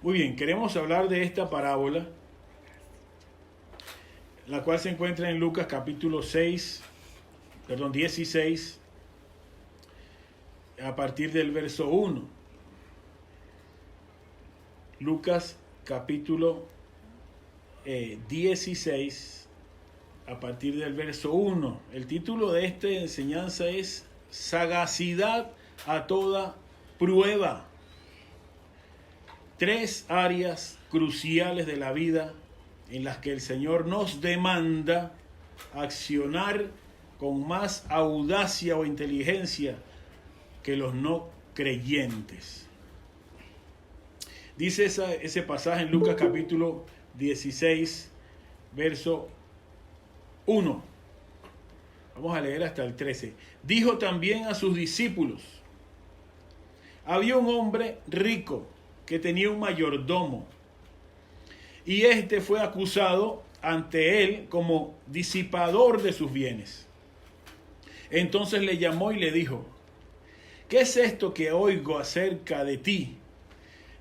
Muy bien, queremos hablar de esta parábola, la cual se encuentra en Lucas capítulo 16, a partir del verso 1. Lucas capítulo 16, a partir del verso 1. El título de esta enseñanza es Sagacidad a toda prueba. Tres áreas cruciales de la vida en las que el Señor nos demanda accionar con más audacia o inteligencia que los no creyentes. Dice ese pasaje en Lucas capítulo 16, verso 1. Vamos a leer hasta el 13. Dijo también a sus discípulos: había un hombre rico que tenía un mayordomo, y éste fue acusado ante él como disipador de sus bienes. Entonces le llamó y le dijo: ¿qué es esto que oigo acerca de ti?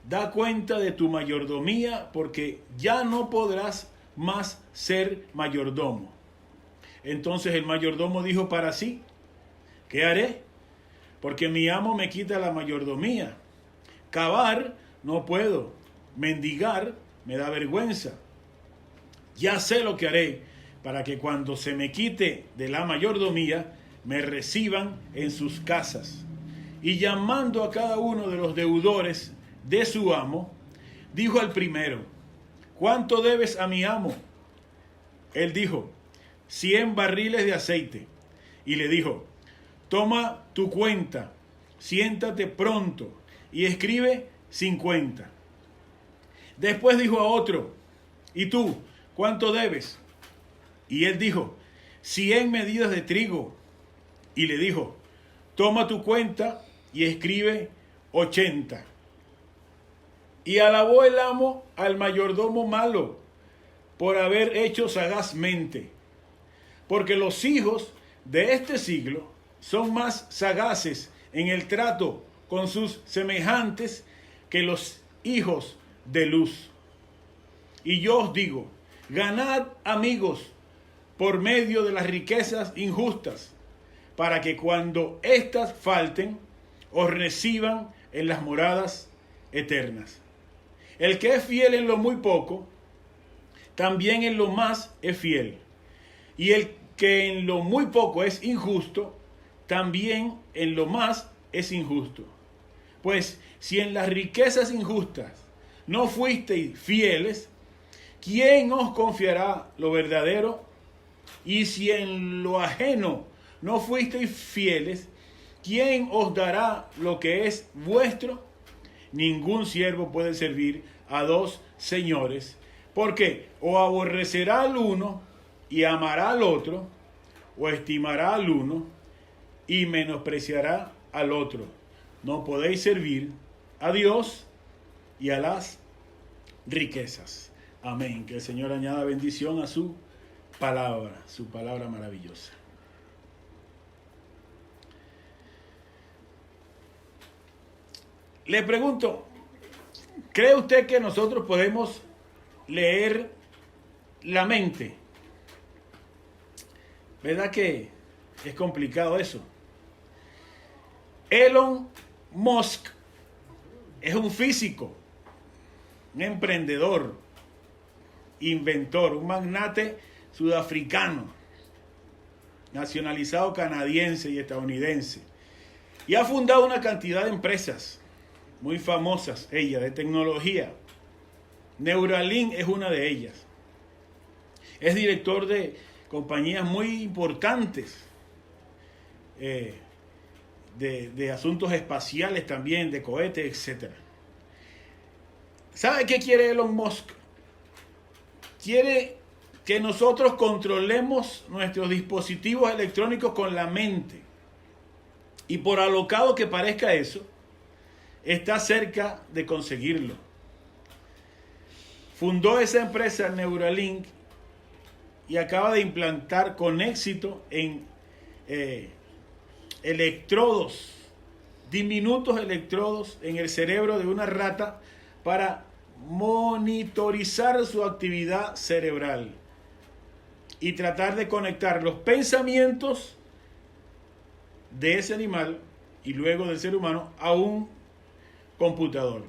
Da cuenta de tu mayordomía, porque ya no podrás más ser mayordomo. Entonces el mayordomo dijo para sí: ¿qué haré? Porque mi amo me quita la mayordomía. Cavar no puedo, mendigar me da vergüenza. Ya sé lo que haré para que cuando se me quite de la mayordomía me reciban en sus casas. Y llamando a cada uno de los deudores de su amo, dijo al primero: ¿cuánto debes a mi amo? Él dijo: 100 barriles de aceite. Y le dijo: toma tu cuenta, siéntate pronto y escribe 50. Después dijo a otro: ¿y tú cuánto debes? Y él dijo: 100 medidas de trigo. Y le dijo: toma tu cuenta y escribe 80. Y alabó el amo al mayordomo malo por haber hecho sagazmente, porque los hijos de este siglo son más sagaces en el trato con sus semejantes que los hijos de luz. Y yo os digo: ganad amigos por medio de las riquezas injustas, para que cuando éstas falten, os reciban en las moradas eternas. El que es fiel en lo muy poco, también en lo más es fiel. Y el que en lo muy poco es injusto, también en lo más es injusto. Pues si en las riquezas injustas no fuisteis fieles, ¿quién os confiará lo verdadero? Y si en lo ajeno no fuisteis fieles, ¿quién os dará lo que es vuestro? Ningún siervo puede servir a dos señores, porque o aborrecerá al uno y amará al otro, o estimará al uno y menospreciará al otro. No podéis servir a Dios y a las riquezas. Amén. Que el Señor añada bendición a su palabra maravillosa. Le pregunto, ¿cree usted que nosotros podemos leer la mente? ¿Verdad que es complicado eso? Elon Musk es un físico, un emprendedor, inventor, un magnate sudafricano, nacionalizado canadiense y estadounidense. Y ha fundado una cantidad de empresas muy famosas, ella, de tecnología. Neuralink es una de ellas. Es director de compañías muy importantes, de asuntos espaciales también, de cohetes, etc. ¿Sabe qué quiere Elon Musk? Quiere que nosotros controlemos nuestros dispositivos electrónicos con la mente. Y por alocado que parezca eso, está cerca de conseguirlo. Fundó esa empresa Neuralink y acaba de implantar con éxito en electrodos, diminutos electrodos en el cerebro de una rata para monitorizar su actividad cerebral y tratar de conectar los pensamientos de ese animal y luego del ser humano a un computador.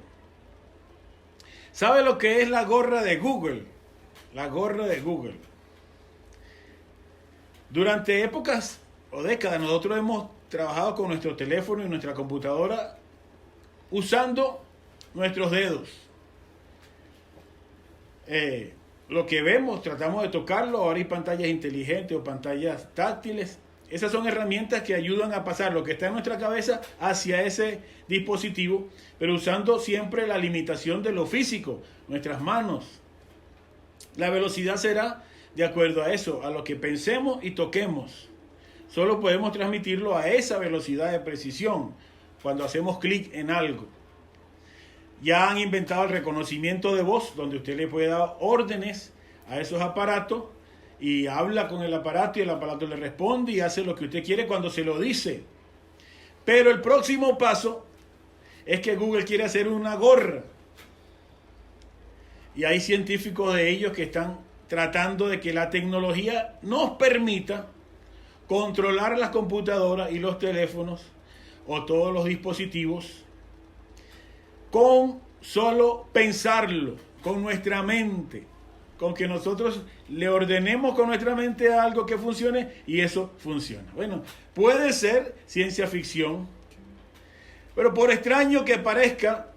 ¿Sabe lo que es la gorra de Google? La gorra de Google. Durante épocas o décadas nosotros hemos trabajado con nuestro teléfono y nuestra computadora usando nuestros dedos. Lo que vemos, tratamos de tocarlo. Ahora hay pantallas inteligentes o pantallas táctiles. Esas son herramientas que ayudan a pasar lo que está en nuestra cabeza hacia ese dispositivo, pero usando siempre la limitación de lo físico, nuestras manos. La velocidad será de acuerdo a eso, a lo que pensemos y toquemos. Solo podemos transmitirlo a esa velocidad de precisión cuando hacemos clic en algo. Ya han inventado el reconocimiento de voz, donde usted le puede dar órdenes a esos aparatos y habla con el aparato y el aparato le responde y hace lo que usted quiere cuando se lo dice. Pero el próximo paso es que Google quiere hacer una gorra. Y hay científicos de ellos que están tratando de que la tecnología nos permita controlar las computadoras y los teléfonos o todos los dispositivos con solo pensarlo, con nuestra mente, con que nosotros le ordenemos con nuestra mente algo que funcione y eso funciona. Bueno, puede ser ciencia ficción, pero por extraño que parezca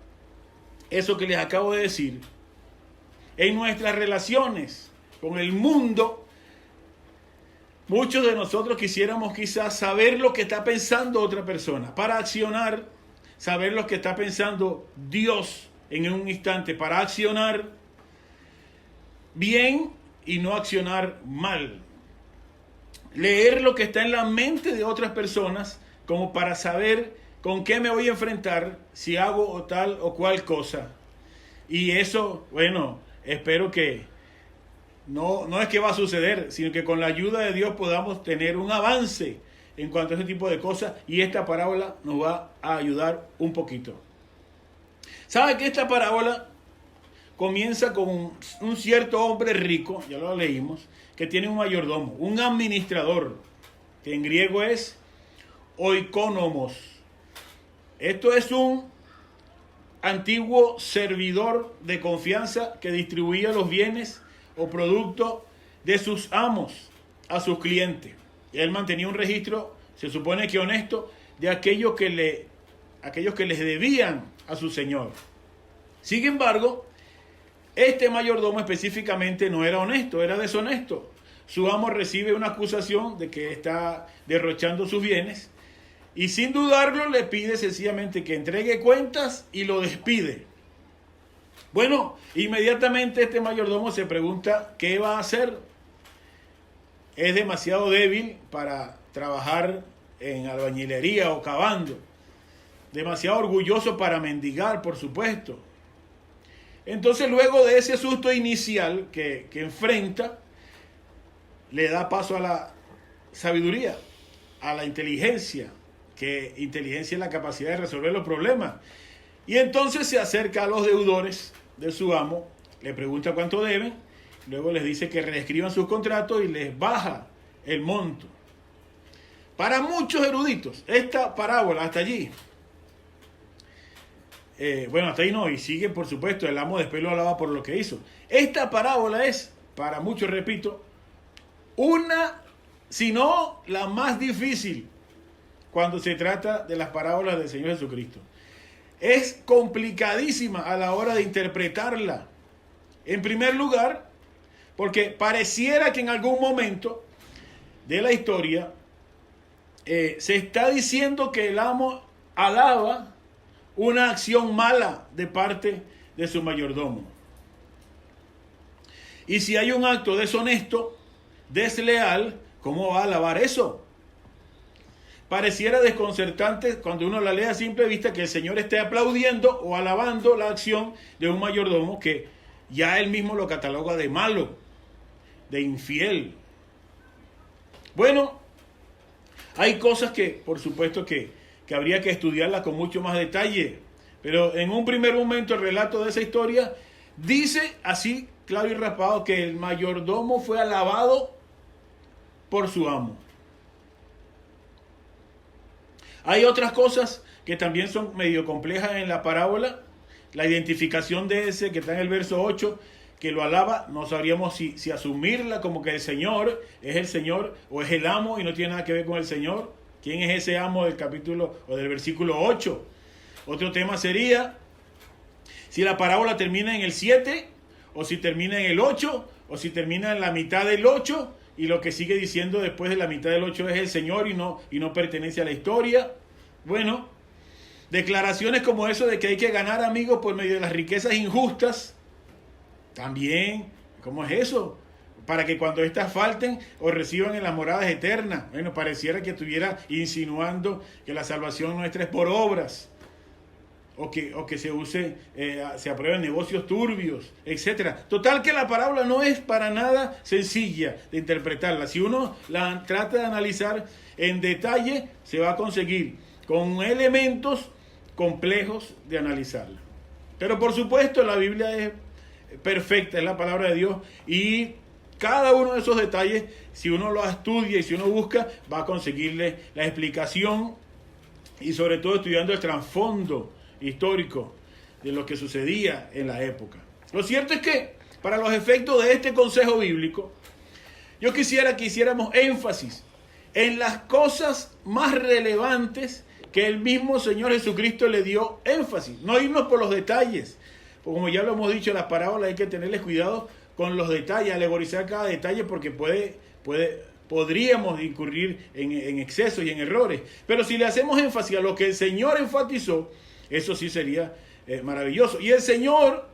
eso que les acabo de decir, en nuestras relaciones con el mundo, muchos de nosotros quisiéramos quizás saber lo que está pensando otra persona para accionar, saber lo que está pensando Dios en un instante para accionar bien y no accionar mal. Leer lo que está en la mente de otras personas como para saber con qué me voy a enfrentar si hago tal o cual cosa. Y eso, bueno, espero que no es que va a suceder, sino que con la ayuda de Dios podamos tener un avance en cuanto a ese tipo de cosas, y esta parábola nos va a ayudar un poquito. ¿Sabe que esta parábola comienza con un cierto hombre rico, ya lo leímos, que tiene un mayordomo, un administrador, que en griego es oikonomos? Esto es un antiguo servidor de confianza que distribuía los bienes o productos de sus amos a sus clientes. Él mantenía un registro, se supone que honesto, de aquellos que les debían a su señor. Sin embargo, este mayordomo específicamente no era honesto, era deshonesto. Su amo recibe una acusación de que está derrochando sus bienes y sin dudarlo le pide sencillamente que entregue cuentas y lo despide. Bueno, inmediatamente este mayordomo se pregunta qué va a hacer. Es demasiado débil para trabajar en albañilería o cavando. Demasiado orgulloso para mendigar, por supuesto. Entonces, luego de ese susto inicial que enfrenta, le da paso a la sabiduría, a la inteligencia, que inteligencia es la capacidad de resolver los problemas. Y entonces se acerca a los deudores de su amo, le pregunta cuánto deben, luego les dice que reescriban sus contratos y les baja el monto. Para muchos eruditos, esta parábola hasta allí, hasta ahí no, y sigue por supuesto, el amo después lo alaba por lo que hizo. Esta parábola es, para muchos, repito, si no la más difícil cuando se trata de las parábolas del Señor Jesucristo. Es complicadísima a la hora de interpretarla. En primer lugar, porque pareciera que en algún momento de la historia se está diciendo que el amo alaba una acción mala de parte de su mayordomo. Y si hay un acto deshonesto, desleal, ¿cómo va a alabar eso? Pareciera desconcertante cuando uno la lee a simple vista que el Señor esté aplaudiendo o alabando la acción de un mayordomo que ya él mismo lo cataloga de malo, de infiel. Bueno, hay cosas que, por supuesto, que habría que estudiarlas con mucho más detalle, pero en un primer momento el relato de esa historia Dice así, claro y raspado, que el mayordomo fue alabado por su amo. Hay otras cosas que también son medio complejas en la parábola. La identificación de ese que está en el verso 8, que lo alaba, no sabríamos si asumirla como que el Señor es el Señor o es el amo y no tiene nada que ver con el Señor. ¿Quién es ese amo del capítulo o del versículo 8? Otro tema sería si la parábola termina en el 7 o si termina en el 8 o si termina en la mitad del 8 y lo que sigue diciendo después de la mitad del 8 es el Señor y no pertenece a la historia. Bueno, declaraciones como eso de que hay que ganar amigos por medio de las riquezas injustas, también, ¿cómo es eso? Para que cuando éstas falten o reciban en las moradas eternas. Bueno, pareciera que estuviera insinuando que la salvación nuestra es por obras. O que se use, se aprueben negocios turbios, etcétera. Total que la parábola no es para nada sencilla de interpretarla. Si uno la trata de analizar en detalle, se va a conseguir con elementos complejos de analizarla. Pero por supuesto la Biblia es perfecta, es la palabra de Dios, y cada uno de esos detalles, si uno lo estudia y si uno busca, va a conseguirle la explicación y sobre todo estudiando el trasfondo histórico de lo que sucedía en la época. Lo cierto es que para los efectos de este consejo bíblico, yo quisiera que hiciéramos énfasis en las cosas más relevantes que el mismo Señor Jesucristo le dio énfasis, no irnos por los detalles. Como ya lo hemos dicho en las parábolas, hay que tenerles cuidado con los detalles, alegorizar cada detalle porque podríamos incurrir en excesos y en errores. Pero si le hacemos énfasis a lo que el Señor enfatizó, eso sí sería maravilloso. Y el Señor,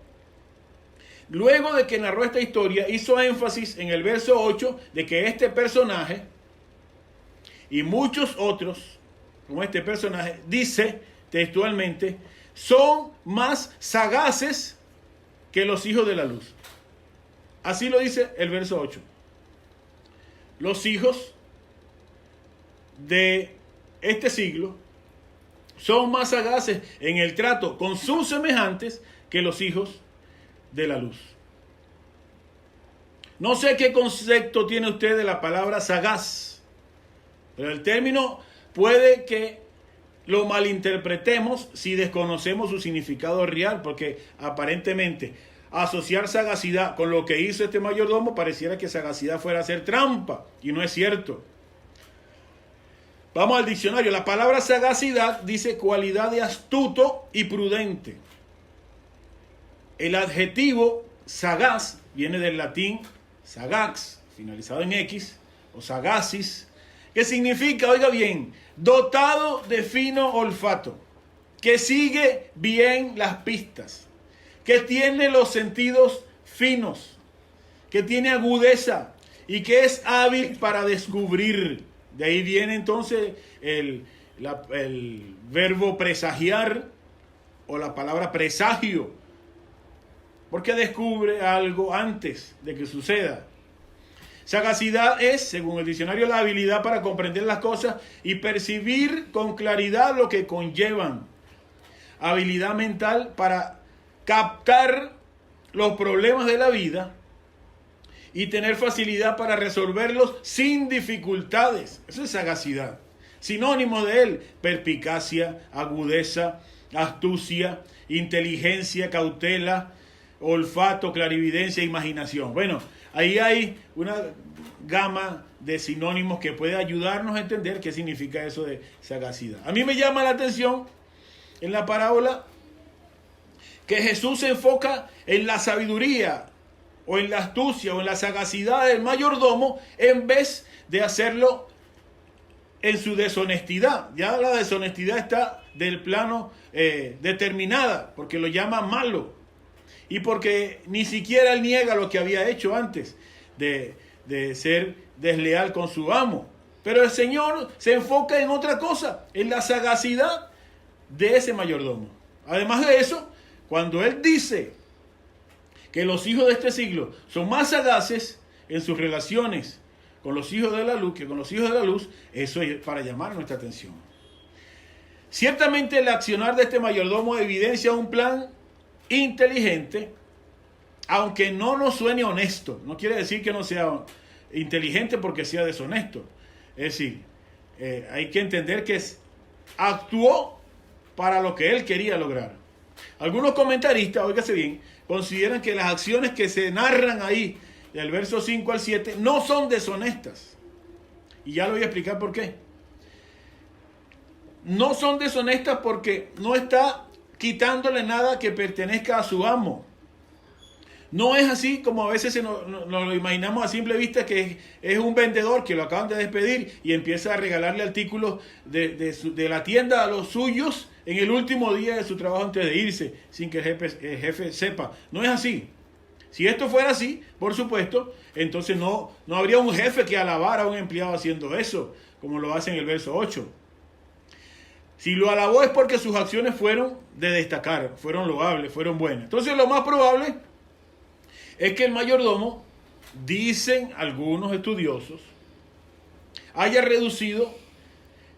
luego de que narró esta historia, hizo énfasis en el verso 8 de que este personaje y muchos otros, como este personaje, dice textualmente, son más sagaces que los hijos de la luz. Así lo dice el verso 8. Los hijos de este siglo son más sagaces en el trato con sus semejantes que los hijos de la luz. No sé qué concepto tiene usted de la palabra sagaz, pero el término puede que lo malinterpretemos si desconocemos su significado real, porque aparentemente asociar sagacidad con lo que hizo este mayordomo pareciera que sagacidad fuera a hacer trampa, y no es cierto. Vamos al diccionario. La palabra sagacidad dice cualidad de astuto y prudente. El adjetivo sagaz viene del latín sagax, finalizado en X, o sagacis, que significa, oiga bien, dotado de fino olfato, que sigue bien las pistas, que tiene los sentidos finos, que tiene agudeza y que es hábil para descubrir. De ahí viene entonces el verbo presagiar o la palabra presagio, porque descubre algo antes de que suceda. Sagacidad es, según el diccionario, la habilidad para comprender las cosas y percibir con claridad lo que conllevan. Habilidad mental para captar los problemas de la vida y tener facilidad para resolverlos sin dificultades. Eso es sagacidad. Sinónimo de él: perspicacia, agudeza, astucia, inteligencia, cautela, olfato, clarividencia, imaginación. Bueno, ahí hay una gama de sinónimos que puede ayudarnos a entender qué significa eso de sagacidad. A mí me llama la atención en la parábola que Jesús se enfoca en la sabiduría o en la astucia o en la sagacidad del mayordomo en vez de hacerlo en su deshonestidad. Ya la deshonestidad está del plano determinada, porque lo llama malo y porque ni siquiera él niega lo que había hecho antes de ser desleal con su amo. Pero el Señor se enfoca en otra cosa, en la sagacidad de ese mayordomo. Además de eso, cuando él dice que los hijos de este siglo son más sagaces en sus relaciones con los hijos de la luz que con los hijos de la luz, eso es para llamar nuestra atención. Ciertamente el accionar de este mayordomo evidencia un plan inteligente aunque no nos suene honesto, no quiere decir que no sea inteligente porque sea deshonesto. Es decir, hay que entender que actuó para lo que él quería lograr. Algunos comentaristas, óigase bien, consideran que las acciones que se narran ahí, del verso 5 al 7, no son deshonestas. Y ya lo voy a explicar por qué. No son deshonestas porque no está quitándole nada que pertenezca a su amo. No es así como a veces nos lo imaginamos a simple vista, que es un vendedor que lo acaban de despedir y empieza a regalarle artículos de la tienda a los suyos en el último día de su trabajo antes de irse, sin que el jefe sepa. No es así. Si esto fuera así, por supuesto, entonces no habría un jefe que alabara a un empleado haciendo eso, como lo hace en el verso 8. Si lo alabó es porque sus acciones fueron de destacar, fueron loables, fueron buenas. Entonces lo más probable es que el mayordomo, dicen algunos estudiosos, haya reducido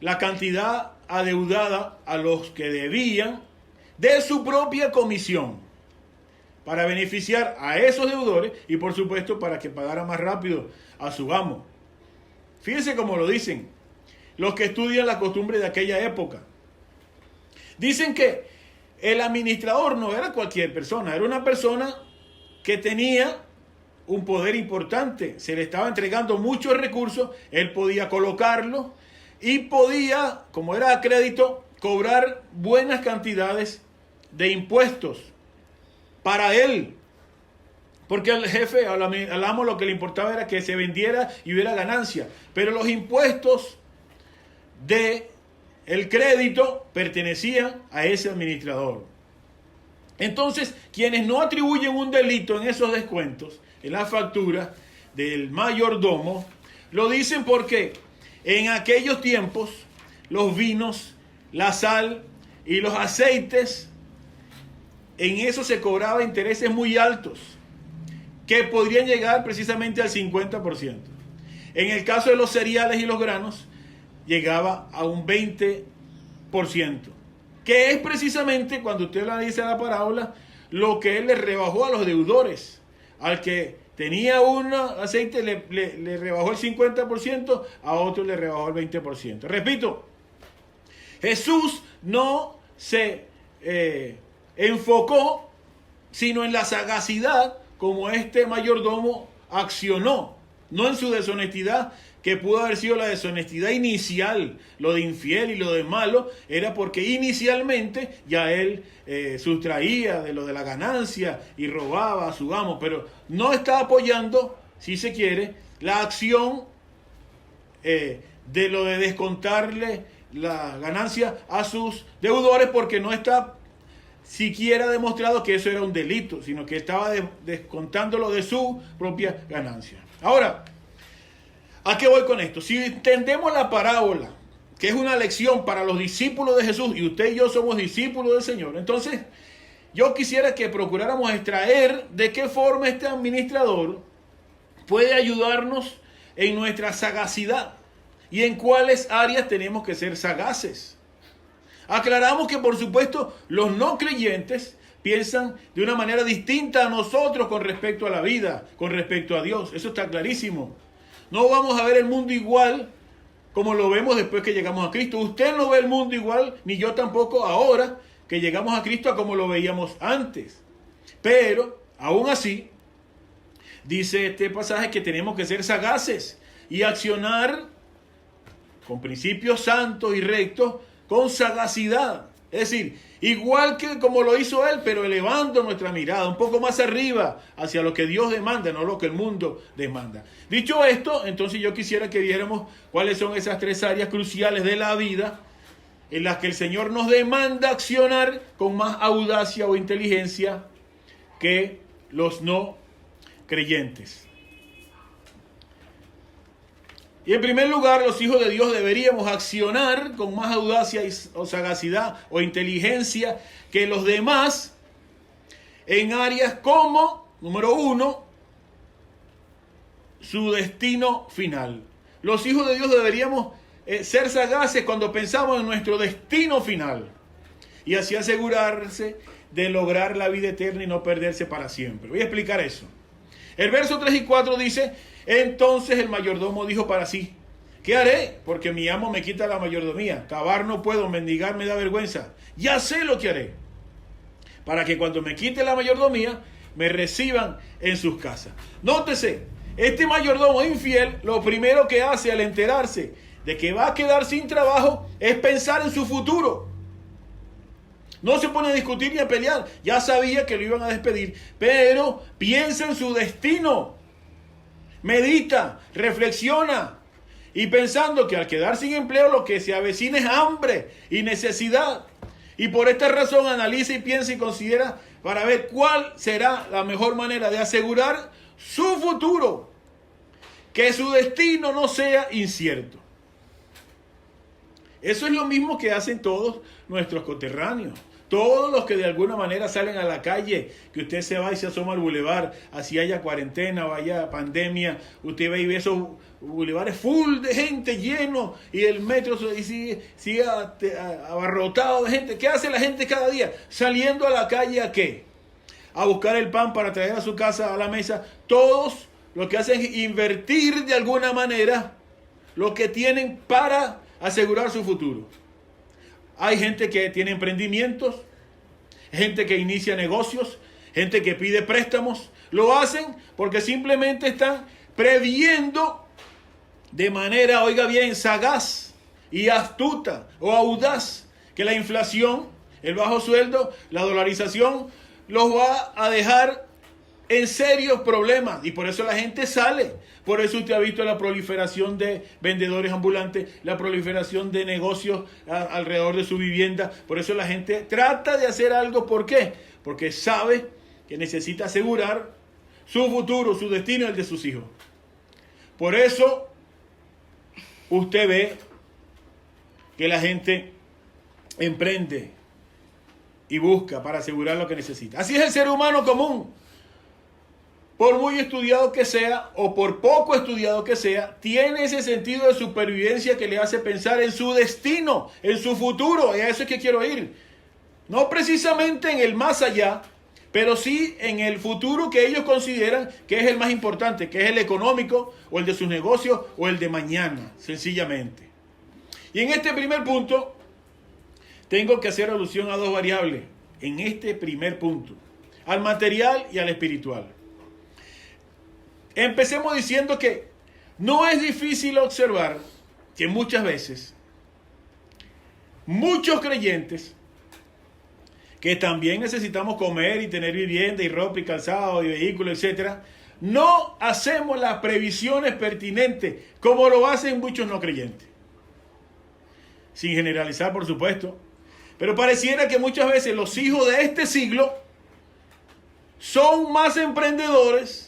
la cantidad adeudada a los que debían de su propia comisión para beneficiar a esos deudores y por supuesto para que pagara más rápido a su amo. Fíjense cómo lo dicen los que estudian la costumbre de aquella época. Dicen que el administrador no era cualquier persona, era una persona que tenía un poder importante, se le estaba entregando muchos recursos, él podía colocarlos y podía, como era a crédito, cobrar buenas cantidades de impuestos para él. Porque al jefe, al amo, lo que le importaba era que se vendiera y hubiera ganancia. Pero los impuestos de el crédito pertenecían a ese administrador. Entonces, quienes no atribuyen un delito en esos descuentos, en la factura del mayordomo, lo dicen porque en aquellos tiempos los vinos, la sal y los aceites, en eso se cobraba intereses muy altos, que podrían llegar precisamente al 50%. En el caso de los cereales y los granos, llegaba a un 20%. Que es precisamente, cuando usted analiza la parábola, lo que él le rebajó a los deudores. Al que tenía un aceite le rebajó el 50%, a otro le rebajó el 20%. Repito, Jesús no se enfocó sino en la sagacidad como este mayordomo accionó, no en su deshonestidad, que pudo haber sido la deshonestidad inicial. Lo de infiel y lo de malo era porque inicialmente ya él sustraía de lo de la ganancia y robaba a su amo, pero no está apoyando, si se quiere, la acción de lo de descontarle la ganancia a sus deudores, porque no está siquiera demostrado que eso era un delito, sino que estaba descontándolo de su propia ganancia. Ahora, ¿a qué voy con esto? Si entendemos la parábola, que es una lección para los discípulos de Jesús, y usted y yo somos discípulos del Señor, entonces yo quisiera que procuráramos extraer de qué forma este administrador puede ayudarnos en nuestra sagacidad y en cuáles áreas tenemos que ser sagaces. Aclaramos que, por supuesto, los no creyentes piensan de una manera distinta a nosotros con respecto a la vida, con respecto a Dios. Eso está clarísimo. No vamos a ver el mundo igual como lo vemos después que llegamos a Cristo. Usted no ve el mundo igual, ni yo tampoco ahora que llegamos a Cristo, a como lo veíamos antes. Pero, aún así, dice este pasaje que tenemos que ser sagaces y accionar con principios santos y rectos, con sagacidad. Es decir, igual que como lo hizo él, pero elevando nuestra mirada un poco más arriba hacia lo que Dios demanda, no lo que el mundo demanda. Dicho esto, entonces yo quisiera que viéramos cuáles son esas tres áreas cruciales de la vida en las que el Señor nos demanda accionar con más audacia o inteligencia que los no creyentes. Y en primer lugar, los hijos de Dios deberíamos accionar con más audacia o sagacidad o inteligencia que los demás en áreas como, número 1, su destino final. Los hijos de Dios deberíamos ser sagaces cuando pensamos en nuestro destino final y así asegurarse de lograr la vida eterna y no perderse para siempre. Voy a explicar eso. El verso 3 y 4 dice: entonces el mayordomo dijo para sí: ¿qué haré? Porque mi amo me quita la mayordomía. Cavar no puedo, mendigar me da vergüenza. Ya sé lo que haré, para que cuando me quite la mayordomía, me reciban en sus casas. Nótese, este mayordomo infiel, lo primero que hace al enterarse de que va a quedar sin trabajo es pensar en su futuro. No se pone a discutir ni a pelear. Ya sabía que lo iban a despedir, pero piensa en su destino. Medita, reflexiona. Y pensando que al quedar sin empleo lo que se avecina es hambre y necesidad. Y por esta razón analiza y piensa y considera para ver cuál será la mejor manera de asegurar su futuro. Que su destino no sea incierto. Eso es lo mismo que hacen todos nuestros coterráneos. Todos los que de alguna manera salen a la calle, que usted se va y se asoma al bulevar, así haya cuarentena o haya pandemia, usted ve y ve esos bulevares full de gente, lleno, y el metro sigue abarrotado de gente. ¿Qué hace la gente cada día? Saliendo a la calle, ¿a qué? A buscar el pan para traer a su casa, a la mesa. Todos lo que hacen es invertir de alguna manera lo que tienen para asegurar su futuro. Hay gente que tiene emprendimientos, gente que inicia negocios, gente que pide préstamos. Lo hacen porque simplemente están previendo de manera, oiga bien, sagaz y astuta o audaz que la inflación, el bajo sueldo, la dolarización los va a dejar en serios problemas. Y por eso la gente sale. Por eso usted ha visto la proliferación de vendedores ambulantes, la proliferación de negocios alrededor de su vivienda. Por eso la gente trata de hacer algo. ¿Por qué? Porque sabe que necesita asegurar su futuro, su destino y el de sus hijos. Por eso usted ve que la gente emprende y busca para asegurar lo que necesita. Así es el ser humano común. Por muy estudiado que sea o por poco estudiado que sea, tiene ese sentido de supervivencia que le hace pensar en su destino, en su futuro. Y a eso es que quiero ir. No precisamente en el más allá, pero sí en el futuro que ellos consideran que es el más importante, que es el económico o el de sus negocios o el de mañana, sencillamente. Y en este primer punto, tengo que hacer alusión a dos variables. En este primer punto, al material y al espiritual. Empecemos diciendo que no es difícil observar que muchas veces muchos creyentes que también necesitamos comer y tener vivienda y ropa y calzado y vehículo, etcétera, no hacemos las previsiones pertinentes como lo hacen muchos no creyentes. Sin generalizar, por supuesto, pero pareciera que muchas veces los hijos de este siglo son más emprendedores,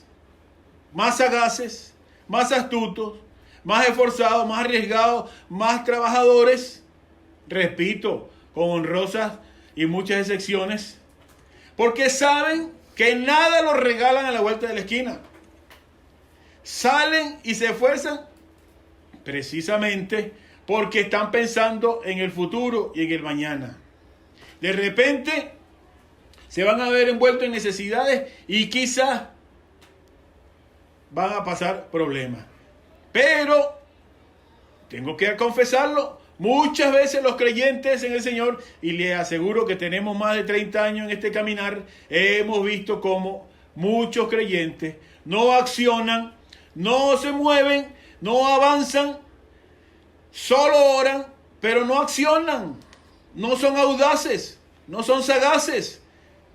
más sagaces, más astutos, más esforzados, más arriesgados, más trabajadores, repito, con honrosas y muchas excepciones, porque saben que nada los regalan a la vuelta de la esquina. Salen y se esfuerzan precisamente porque están pensando en el futuro y en el mañana. De repente se van a ver envueltos en necesidades y quizás van a pasar problemas. Pero, tengo que confesarlo, muchas veces los creyentes en el Señor, y les aseguro que tenemos más de 30 años en este caminar, hemos visto cómo muchos creyentes no accionan, no se mueven, no avanzan, solo oran, pero no accionan, no son audaces, no son sagaces,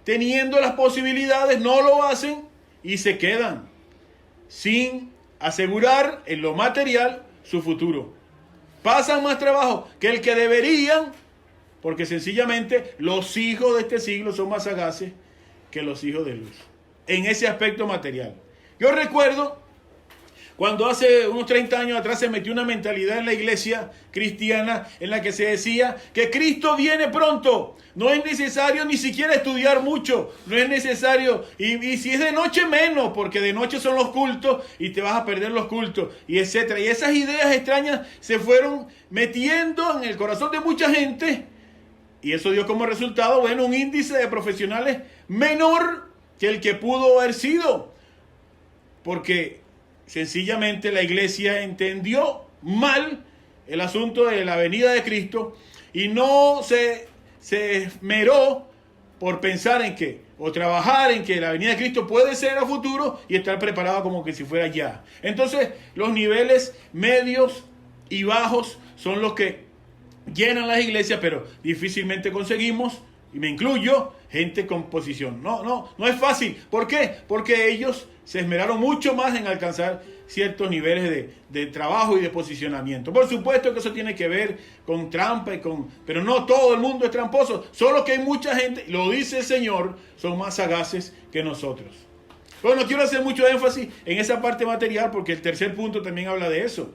teniendo las posibilidades, no lo hacen y se quedan sin asegurar en lo material su futuro. Pasan más trabajo que el que deberían, porque sencillamente los hijos de este siglo son más sagaces que los hijos de luz en ese aspecto material. Yo recuerdo cuando hace unos 30 años atrás se metió una mentalidad en la iglesia cristiana en la que se decía que Cristo viene pronto. No es necesario ni siquiera estudiar mucho. No es necesario. Y si es de noche menos, porque de noche son los cultos y te vas a perder los cultos, y etcétera. Y esas ideas extrañas se fueron metiendo en el corazón de mucha gente. Y eso dio como resultado, bueno, un índice de profesionales menor que el que pudo haber sido. Porque sencillamente la iglesia entendió mal el asunto de la venida de Cristo y no se esmeró por pensar en que, o trabajar en que la venida de Cristo puede ser a futuro y estar preparado como que si fuera ya. Entonces, los niveles medios y bajos son los que llenan las iglesias, pero difícilmente conseguimos, y me incluyo, gente con posición. No es fácil. ¿Por qué? Porque ellos se esmeraron mucho más en alcanzar ciertos niveles de trabajo y de posicionamiento. Por supuesto que eso tiene que ver con trampa pero no todo el mundo es tramposo. Solo que hay mucha gente, lo dice el Señor, son más sagaces que nosotros. Bueno, quiero hacer mucho énfasis en esa parte material porque el tercer punto también habla de eso.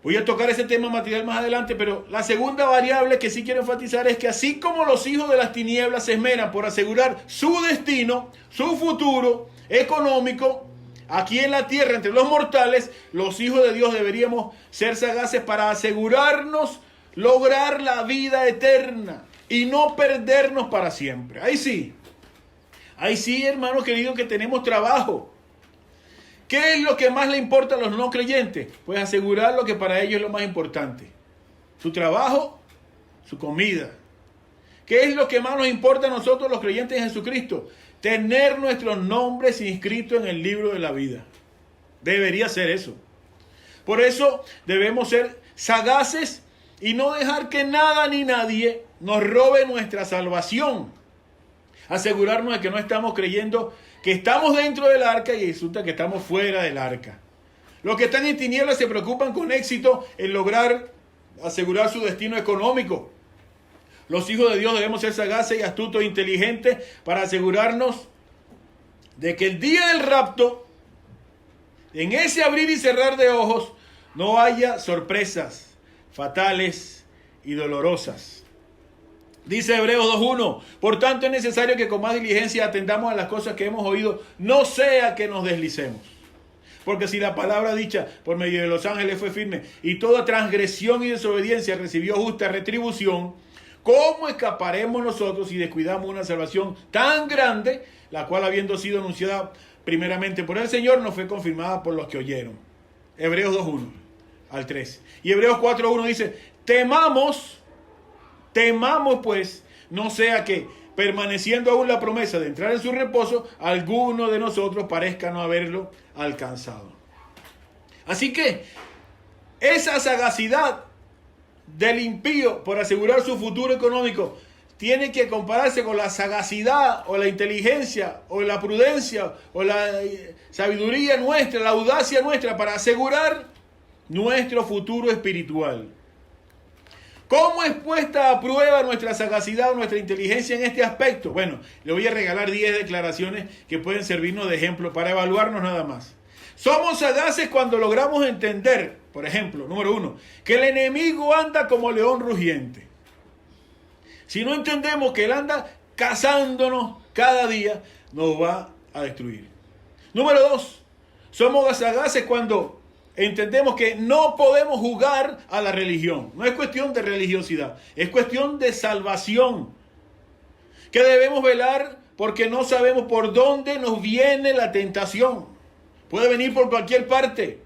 Voy a tocar ese tema material más adelante, pero la segunda variable que sí quiero enfatizar es que así como los hijos de las tinieblas se esmeran por asegurar su destino, su futuro económico, aquí en la tierra, entre los mortales, los hijos de Dios deberíamos ser sagaces para asegurarnos lograr la vida eterna y no perdernos para siempre. Ahí sí, hermano querido, que tenemos trabajo. ¿Qué es lo que más le importa a los no creyentes? Pues asegurar lo que para ellos es lo más importante. Su trabajo, su comida. ¿Qué es lo que más nos importa a nosotros los creyentes en Jesucristo? Tener nuestros nombres inscritos en el libro de la vida. Debería ser eso. Por eso debemos ser sagaces y no dejar que nada ni nadie nos robe nuestra salvación. Asegurarnos de que no estamos creyendo que estamos dentro del arca y resulta que estamos fuera del arca. Los que están en tinieblas se preocupan con éxito en lograr asegurar su destino económico. Los hijos de Dios debemos ser sagaces y astutos e inteligentes para asegurarnos de que el día del rapto, en ese abrir y cerrar de ojos, no haya sorpresas fatales y dolorosas. Dice Hebreos 2:1, por tanto es necesario que con más diligencia atendamos a las cosas que hemos oído, no sea que nos deslicemos. Porque si la palabra dicha por medio de los ángeles fue firme y toda transgresión y desobediencia recibió justa retribución, ¿cómo escaparemos nosotros si descuidamos una salvación tan grande, la cual habiendo sido anunciada primeramente por el Señor, nos fue confirmada por los que oyeron? Hebreos 2:1 al 3. Y Hebreos 4:1 dice, temamos pues, no sea que, permaneciendo aún la promesa de entrar en su reposo, alguno de nosotros parezca no haberlo alcanzado. Así que, esa sagacidad del impío por asegurar su futuro económico tiene que compararse con la sagacidad o la inteligencia o la prudencia o la sabiduría nuestra, la audacia nuestra para asegurar nuestro futuro espiritual. ¿Cómo es puesta a prueba nuestra sagacidad o nuestra inteligencia en este aspecto? Bueno, le voy a regalar 10 declaraciones que pueden servirnos de ejemplo para evaluarnos nada más. Somos sagaces cuando logramos entender, por ejemplo, número 1, que el enemigo anda como león rugiente. Si no entendemos que él anda cazándonos cada día, nos va a destruir. Número 2, somos sagaces cuando entendemos que no podemos jugar a la religión. No es cuestión de religiosidad, es cuestión de salvación. Que debemos velar porque no sabemos por dónde nos viene la tentación. Puede venir por cualquier parte,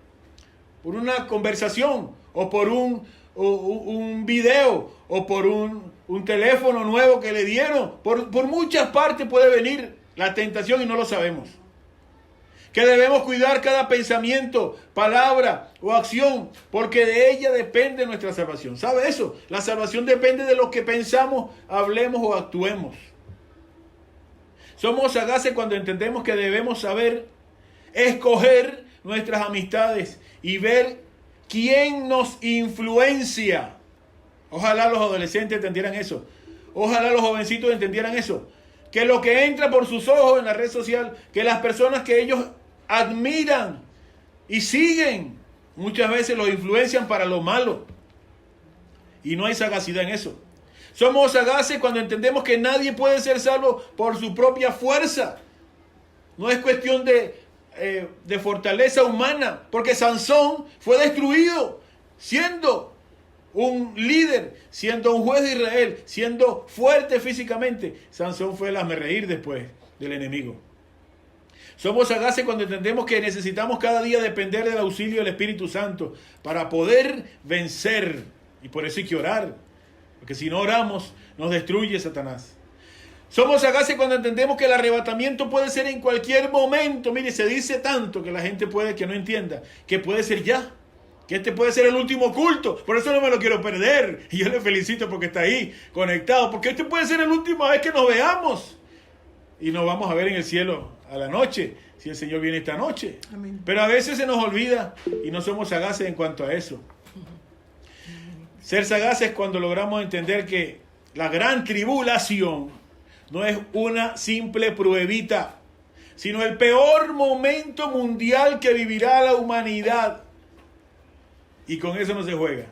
por una conversación, o por un video, o por un teléfono nuevo que le dieron. Por muchas partes puede venir la tentación y no lo sabemos. Que debemos cuidar cada pensamiento, palabra o acción, porque de ella depende nuestra salvación. ¿Sabe eso? La salvación depende de lo que pensamos, hablemos o actuemos. Somos sagaces cuando entendemos que debemos saber escoger nuestras amistades y ver quién nos influencia. Ojalá los adolescentes entendieran eso. Ojalá los jovencitos entendieran eso. Que lo que entra por sus ojos en la red social, que las personas que ellos admiran y siguen, muchas veces los influencian para lo malo. Y no hay sagacidad en eso. Somos sagaces cuando entendemos que nadie puede ser salvo por su propia fuerza. No es cuestión de fortaleza humana, porque Sansón fue destruido siendo un líder, siendo un juez de Israel, siendo fuerte físicamente. Sansón fue el hazmerreír después del enemigo. Somos sagaces cuando entendemos que necesitamos cada día depender del auxilio del Espíritu Santo para poder vencer. Y por eso hay que orar, porque si no oramos, nos destruye Satanás. Somos sagaces cuando entendemos que el arrebatamiento puede ser en cualquier momento. Mire, se dice tanto que la gente puede que no entienda, que puede ser ya, que este puede ser el último culto. Por eso no me lo quiero perder. Y yo le felicito porque está ahí conectado, porque este puede ser la última vez que nos veamos. Y nos vamos a ver en el cielo a la noche, si el Señor viene esta noche. Amén. Pero a veces se nos olvida y no somos sagaces en cuanto a eso. Ser sagaces cuando logramos entender que la gran tribulación no es una simple pruebita, sino el peor momento mundial que vivirá la humanidad. Y con eso no se juega.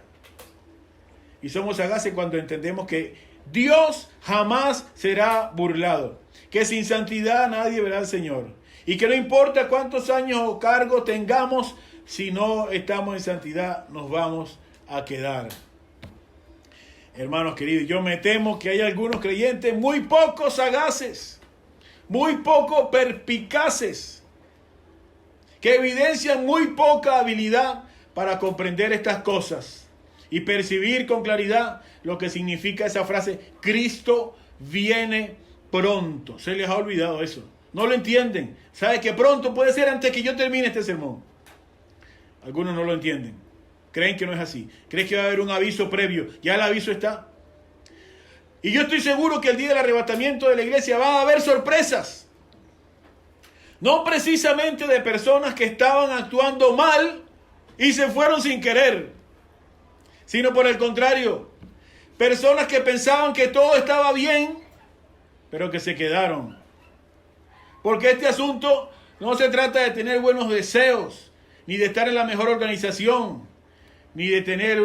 Y somos sagaces cuando entendemos que Dios jamás será burlado, que sin santidad nadie verá al Señor, y que no importa cuántos años o cargos tengamos, si no estamos en santidad, nos vamos a quedar. Hermanos queridos, yo me temo que hay algunos creyentes muy poco sagaces, muy poco perspicaces, que evidencian muy poca habilidad para comprender estas cosas y percibir con claridad lo que significa esa frase: Cristo viene pronto. Se les ha olvidado eso. No lo entienden. ¿Sabe que pronto puede ser antes que yo termine este sermón? Algunos no lo entienden. Creen que no es así. Creen que va a haber un aviso previo. Ya el aviso está. Y yo estoy seguro que el día del arrebatamiento de la iglesia va a haber sorpresas. No precisamente de personas que estaban actuando mal y se fueron sin querer, sino por el contrario, personas que pensaban que todo estaba bien, pero que se quedaron. Porque este asunto no se trata de tener buenos deseos, ni de estar en la mejor organización, ni de tener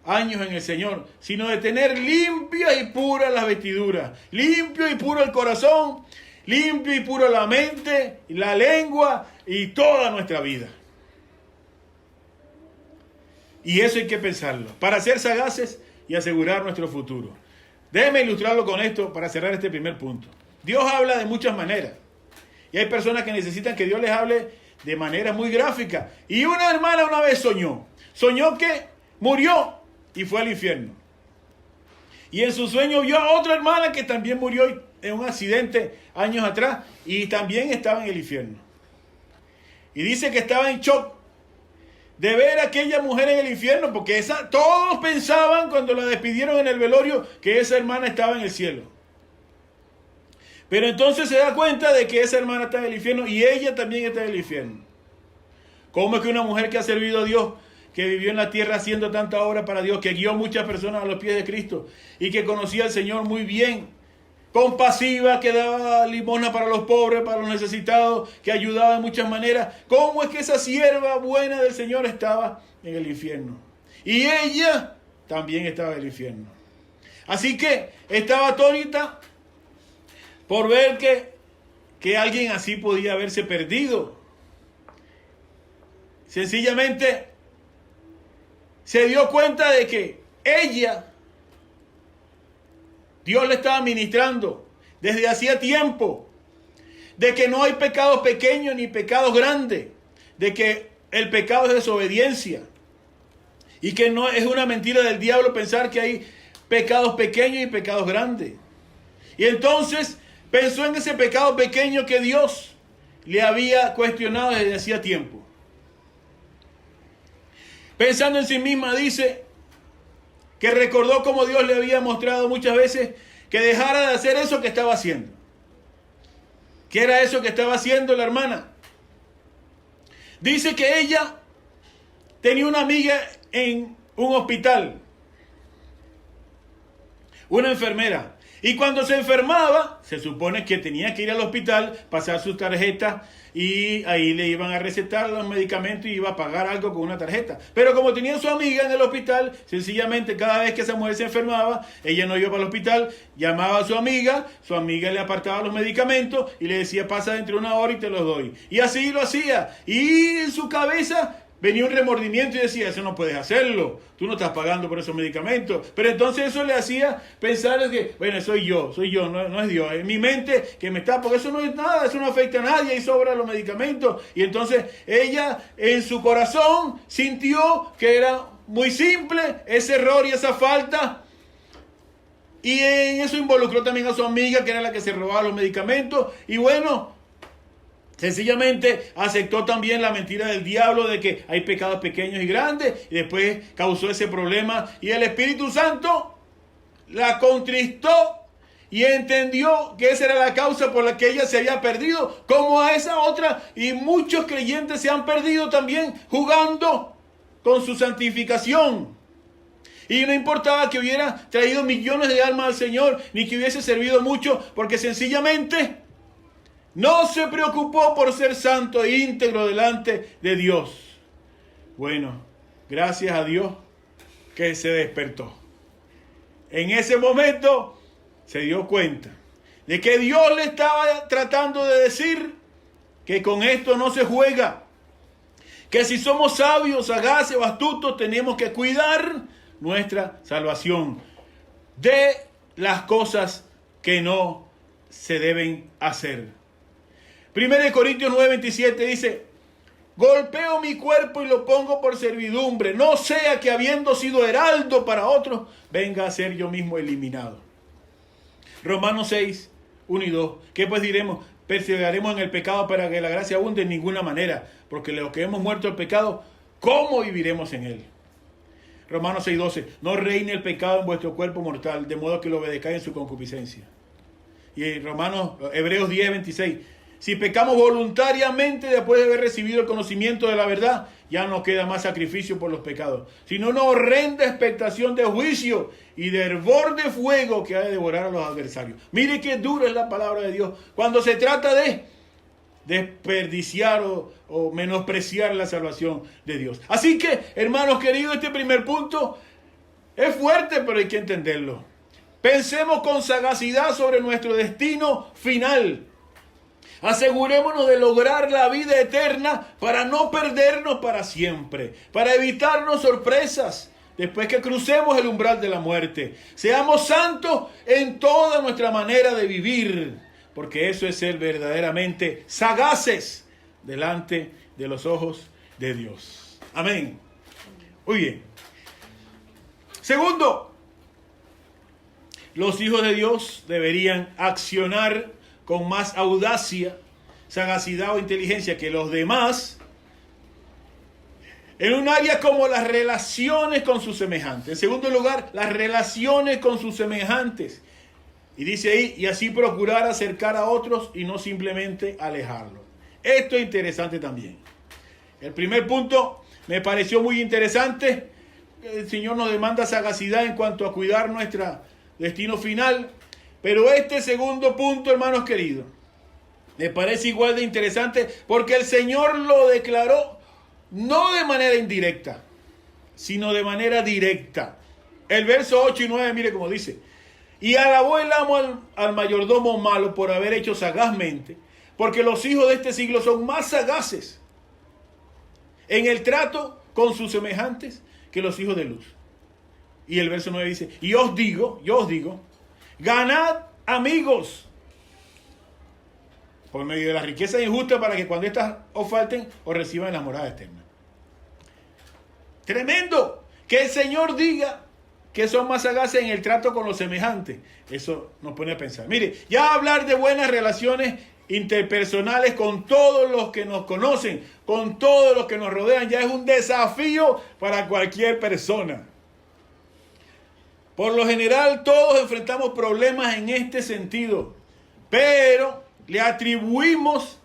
años en el Señor, sino de tener limpias y puras las vestiduras, limpio y puro el corazón, limpio y puro la mente, la lengua y toda nuestra vida. Y eso hay que pensarlo, para ser sagaces y asegurar nuestro futuro. Déjeme ilustrarlo con esto para cerrar este primer punto. Dios habla de muchas maneras. Y hay personas que necesitan que Dios les hable de manera muy gráfica. Y una hermana una vez soñó que murió y fue al infierno. Y en su sueño vio a otra hermana que también murió en un accidente años atrás y también estaba en el infierno. Y dice que estaba en shock de ver a aquella mujer en el infierno, porque todos pensaban cuando la despidieron en el velorio que esa hermana estaba en el cielo. Pero entonces se da cuenta de que esa hermana está en el infierno y ella también está en el infierno. ¿Cómo es que una mujer que ha servido a Dios, que vivió en la tierra haciendo tanta obra para Dios, que guió muchas personas a los pies de Cristo y que conocía al Señor muy bien, compasiva, que daba limosna para los pobres, para los necesitados, que ayudaba de muchas maneras, cómo es que esa sierva buena del Señor estaba en el infierno? Y ella también estaba en el infierno. Así que estaba atónita por ver que alguien así podía haberse perdido. Sencillamente se dio cuenta de que Dios le estaba ministrando desde hacía tiempo, de que no hay pecados pequeños ni pecados grandes, de que el pecado es desobediencia y que no es una mentira del diablo pensar que hay pecados pequeños y pecados grandes. Y entonces pensó en ese pecado pequeño que Dios le había cuestionado desde hacía tiempo. Pensando en sí misma, dice que recordó cómo Dios le había mostrado muchas veces que dejara de hacer eso que estaba haciendo. ¿Qué era eso que estaba haciendo la hermana? Dice que ella tenía una amiga en un hospital, una enfermera. Y cuando se enfermaba, se supone que tenía que ir al hospital, pasar sus tarjetas y ahí le iban a recetar los medicamentos y iba a pagar algo con una tarjeta. Pero como tenía su amiga en el hospital, sencillamente cada vez que esa mujer se enfermaba, ella no iba para el hospital, llamaba a su amiga le apartaba los medicamentos y le decía: pasa dentro de una hora y te los doy. Y así lo hacía. Y en su cabeza venía un remordimiento y decía, eso no puedes hacerlo, tú no estás pagando por esos medicamentos. Pero entonces eso le hacía pensar que, bueno, soy yo, no es Dios. En mi mente que me está, porque eso no es nada, eso no afecta a nadie y sobra los medicamentos. Y entonces ella en su corazón sintió que era muy simple ese error y esa falta. Y en eso involucró también a su amiga, que era la que se robaba los medicamentos. Y bueno, sencillamente aceptó también la mentira del diablo de que hay pecados pequeños y grandes. Y después causó ese problema. Y el Espíritu Santo la contristó y entendió que esa era la causa por la que ella se había perdido. Como a esa otra. Y muchos creyentes se han perdido también jugando con su santificación. Y no importaba que hubiera traído millones de almas al Señor, ni que hubiese servido mucho, porque sencillamente no se preocupó por ser santo e íntegro delante de Dios. Bueno, gracias a Dios que se despertó. En ese momento se dio cuenta de que Dios le estaba tratando de decir que con esto no se juega. Que si somos sabios, sagaces o astutos, tenemos que cuidar nuestra salvación de las cosas que no se deben hacer. 1 Corintios 9:27 dice: golpeo mi cuerpo y lo pongo por servidumbre, no sea que habiendo sido heraldo para otros, venga a ser yo mismo eliminado. Romanos 6:1 y 2. ¿Qué pues diremos? ¿Perseveraremos en el pecado para que la gracia abunde? En ninguna manera, porque los que hemos muerto al pecado, ¿cómo viviremos en él? Romanos 6:12. No reine el pecado en vuestro cuerpo mortal, de modo que lo obedezcáis en su concupiscencia. Y Hebreos 10:26. Si pecamos voluntariamente después de haber recibido el conocimiento de la verdad, ya no queda más sacrificio por los pecados, sino una horrenda expectación de juicio y de hervor de fuego que ha de devorar a los adversarios. Mire qué dura es la palabra de Dios cuando se trata de desperdiciar o menospreciar la salvación de Dios. Así que, hermanos queridos, este primer punto es fuerte, pero hay que entenderlo. Pensemos con sagacidad sobre nuestro destino final. Asegurémonos de lograr la vida eterna para no perdernos para siempre, para evitarnos sorpresas después que crucemos el umbral de la muerte. Seamos santos en toda nuestra manera de vivir, porque eso es ser verdaderamente sagaces delante de los ojos de Dios. Amén. Muy bien. Segundo, los hijos de Dios deberían accionar con más audacia, sagacidad o inteligencia que los demás en un área como las relaciones con sus semejantes. En segundo lugar, las relaciones con sus semejantes. Y dice ahí, y así procurar acercar a otros y no simplemente alejarlos. Esto es interesante también. El primer punto me pareció muy interesante. El Señor nos demanda sagacidad en cuanto a cuidar nuestro destino final. Pero este segundo punto, hermanos queridos, me parece igual de interesante porque el Señor lo declaró no de manera indirecta, sino de manera directa. El verso 8 y 9, mire cómo dice: y alabó el amo al mayordomo malo por haber hecho sagazmente, porque los hijos de este siglo son más sagaces en el trato con sus semejantes que los hijos de luz. Y el verso 9 dice: y yo os digo, ganad amigos por medio de las riquezas injustas, para que cuando éstas os falten, os reciban la morada eterna. Tremendo que el Señor diga que son más sagaces en el trato con los semejantes. Eso nos pone a pensar. Mire, ya hablar de buenas relaciones interpersonales con todos los que nos conocen, con todos los que nos rodean, ya es un desafío para cualquier persona. Por lo general, todos enfrentamos problemas en este sentido, pero le atribuimos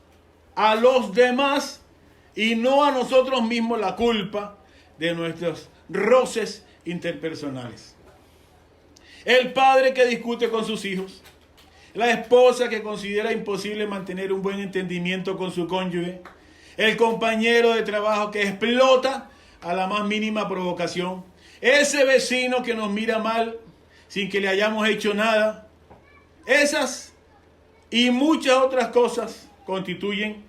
a los demás y no a nosotros mismos la culpa de nuestros roces interpersonales. El padre que discute con sus hijos, la esposa que considera imposible mantener un buen entendimiento con su cónyuge, el compañero de trabajo que explota a la más mínima provocación, ese vecino que nos mira mal sin que le hayamos hecho nada. Esas y muchas otras cosas constituyen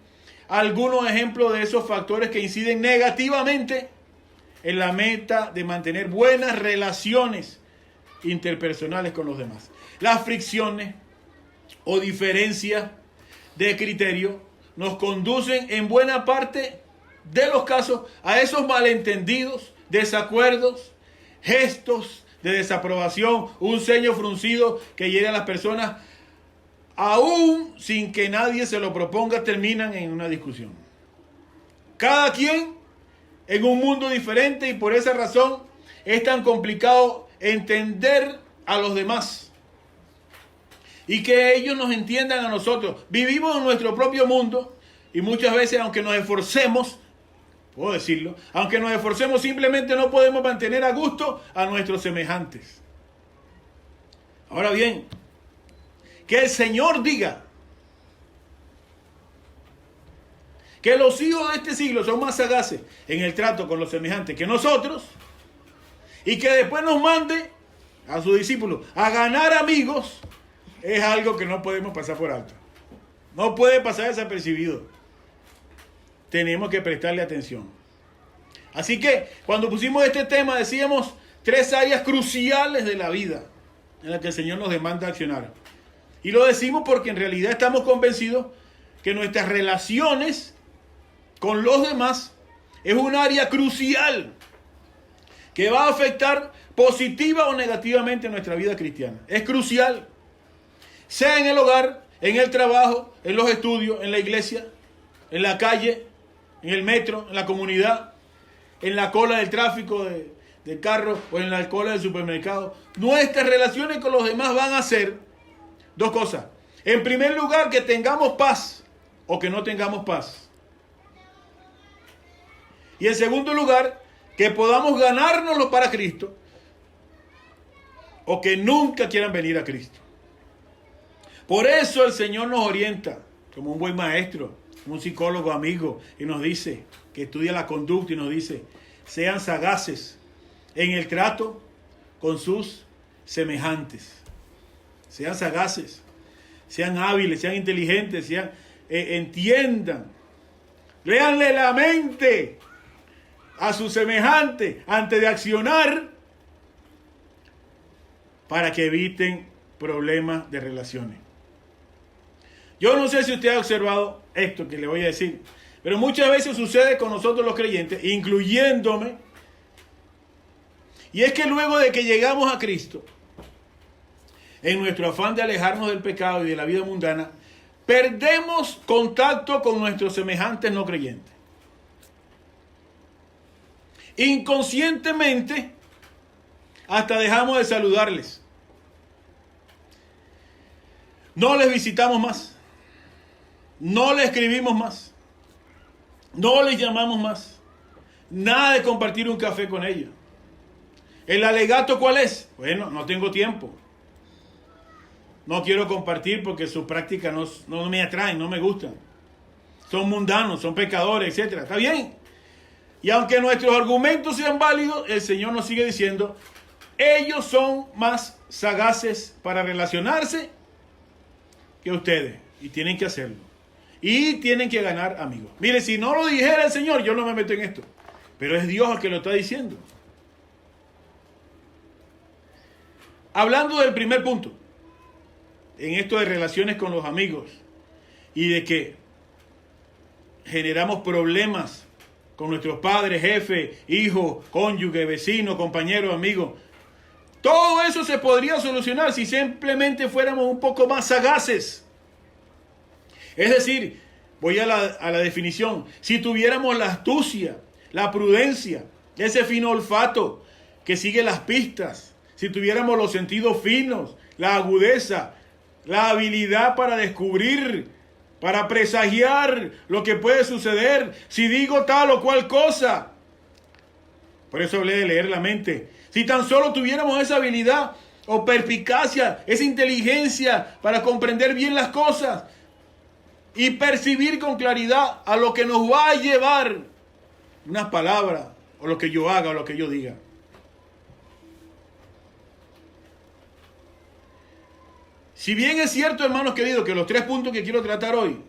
algunos ejemplos de esos factores que inciden negativamente en la meta de mantener buenas relaciones interpersonales con los demás. Las fricciones o diferencias de criterio nos conducen en buena parte de los casos a esos malentendidos, desacuerdos, gestos de desaprobación, un ceño fruncido que hiere a las personas, aún sin que nadie se lo proponga, terminan en una discusión. Cada quien en un mundo diferente, y por esa razón es tan complicado entender a los demás y que ellos nos entiendan a nosotros. Vivimos en nuestro propio mundo y muchas veces, aunque nos esforcemos, puedo decirlo, aunque nos esforcemos, simplemente no podemos mantener a gusto a nuestros semejantes. Ahora bien, que el Señor diga que los hijos de este siglo son más sagaces en el trato con los semejantes que nosotros, y que después nos mande a sus discípulos a ganar amigos, es algo que no podemos pasar por alto. No puede pasar desapercibido. Tenemos que prestarle atención. Así que cuando pusimos este tema decíamos 3 áreas cruciales de la vida en las que el Señor nos demanda accionar. Y lo decimos porque en realidad estamos convencidos que nuestras relaciones con los demás es un área crucial que va a afectar positiva o negativamente nuestra vida cristiana. Es crucial, sea en el hogar, en el trabajo, en los estudios, en la iglesia, en la calle, en el metro, en la comunidad, en la cola del tráfico del carro o en la cola del supermercado. Nuestras relaciones con los demás van a ser 2 cosas. En primer lugar, que tengamos paz o que no tengamos paz. Y en segundo lugar, que podamos ganárnoslo para Cristo o que nunca quieran venir a Cristo. Por eso el Señor nos orienta como un buen maestro, un psicólogo amigo, y nos dice que estudia la conducta y nos dice: sean sagaces en el trato con sus semejantes. Sean sagaces, sean hábiles, sean inteligentes, entiendan, léanle la mente a su semejante antes de accionar, para que eviten problemas de relaciones. Yo no sé si usted ha observado esto que le voy a decir, pero muchas veces sucede con nosotros los creyentes, incluyéndome, y es que luego de que llegamos a Cristo, en nuestro afán de alejarnos del pecado y de la vida mundana, perdemos contacto con nuestros semejantes no creyentes. Inconscientemente, hasta dejamos de saludarles. No les visitamos más. No les escribimos más. No les llamamos más. Nada de compartir un café con ellos. ¿El alegato cuál es? Bueno, no tengo tiempo. No quiero compartir porque sus prácticas no me atraen, no me gustan. Son mundanos, son pecadores, etc. Está bien. Y aunque nuestros argumentos sean válidos, el Señor nos sigue diciendo: ellos son más sagaces para relacionarse que ustedes. Y tienen que hacerlo. Y tienen que ganar amigos. Mire, si no lo dijera el Señor, yo no me meto en esto. Pero es Dios el que lo está diciendo. Hablando del primer punto, en esto de relaciones con los amigos y de que generamos problemas con nuestros padres, jefe, hijo, cónyuge, vecino, compañero, amigo. Todo eso se podría solucionar si simplemente fuéramos un poco más sagaces. Es decir, voy a la definición. Si tuviéramos la astucia, la prudencia, ese fino olfato que sigue las pistas, si tuviéramos los sentidos finos, la agudeza, la habilidad para descubrir, para presagiar lo que puede suceder, si digo tal o cual cosa. Por eso hablé de leer la mente. Si tan solo tuviéramos esa habilidad o perspicacia, esa inteligencia para comprender bien las cosas y percibir con claridad a lo que nos va a llevar unas palabras, o lo que yo haga, o lo que yo diga. Si bien es cierto, hermanos queridos, que los 3 puntos que quiero tratar hoy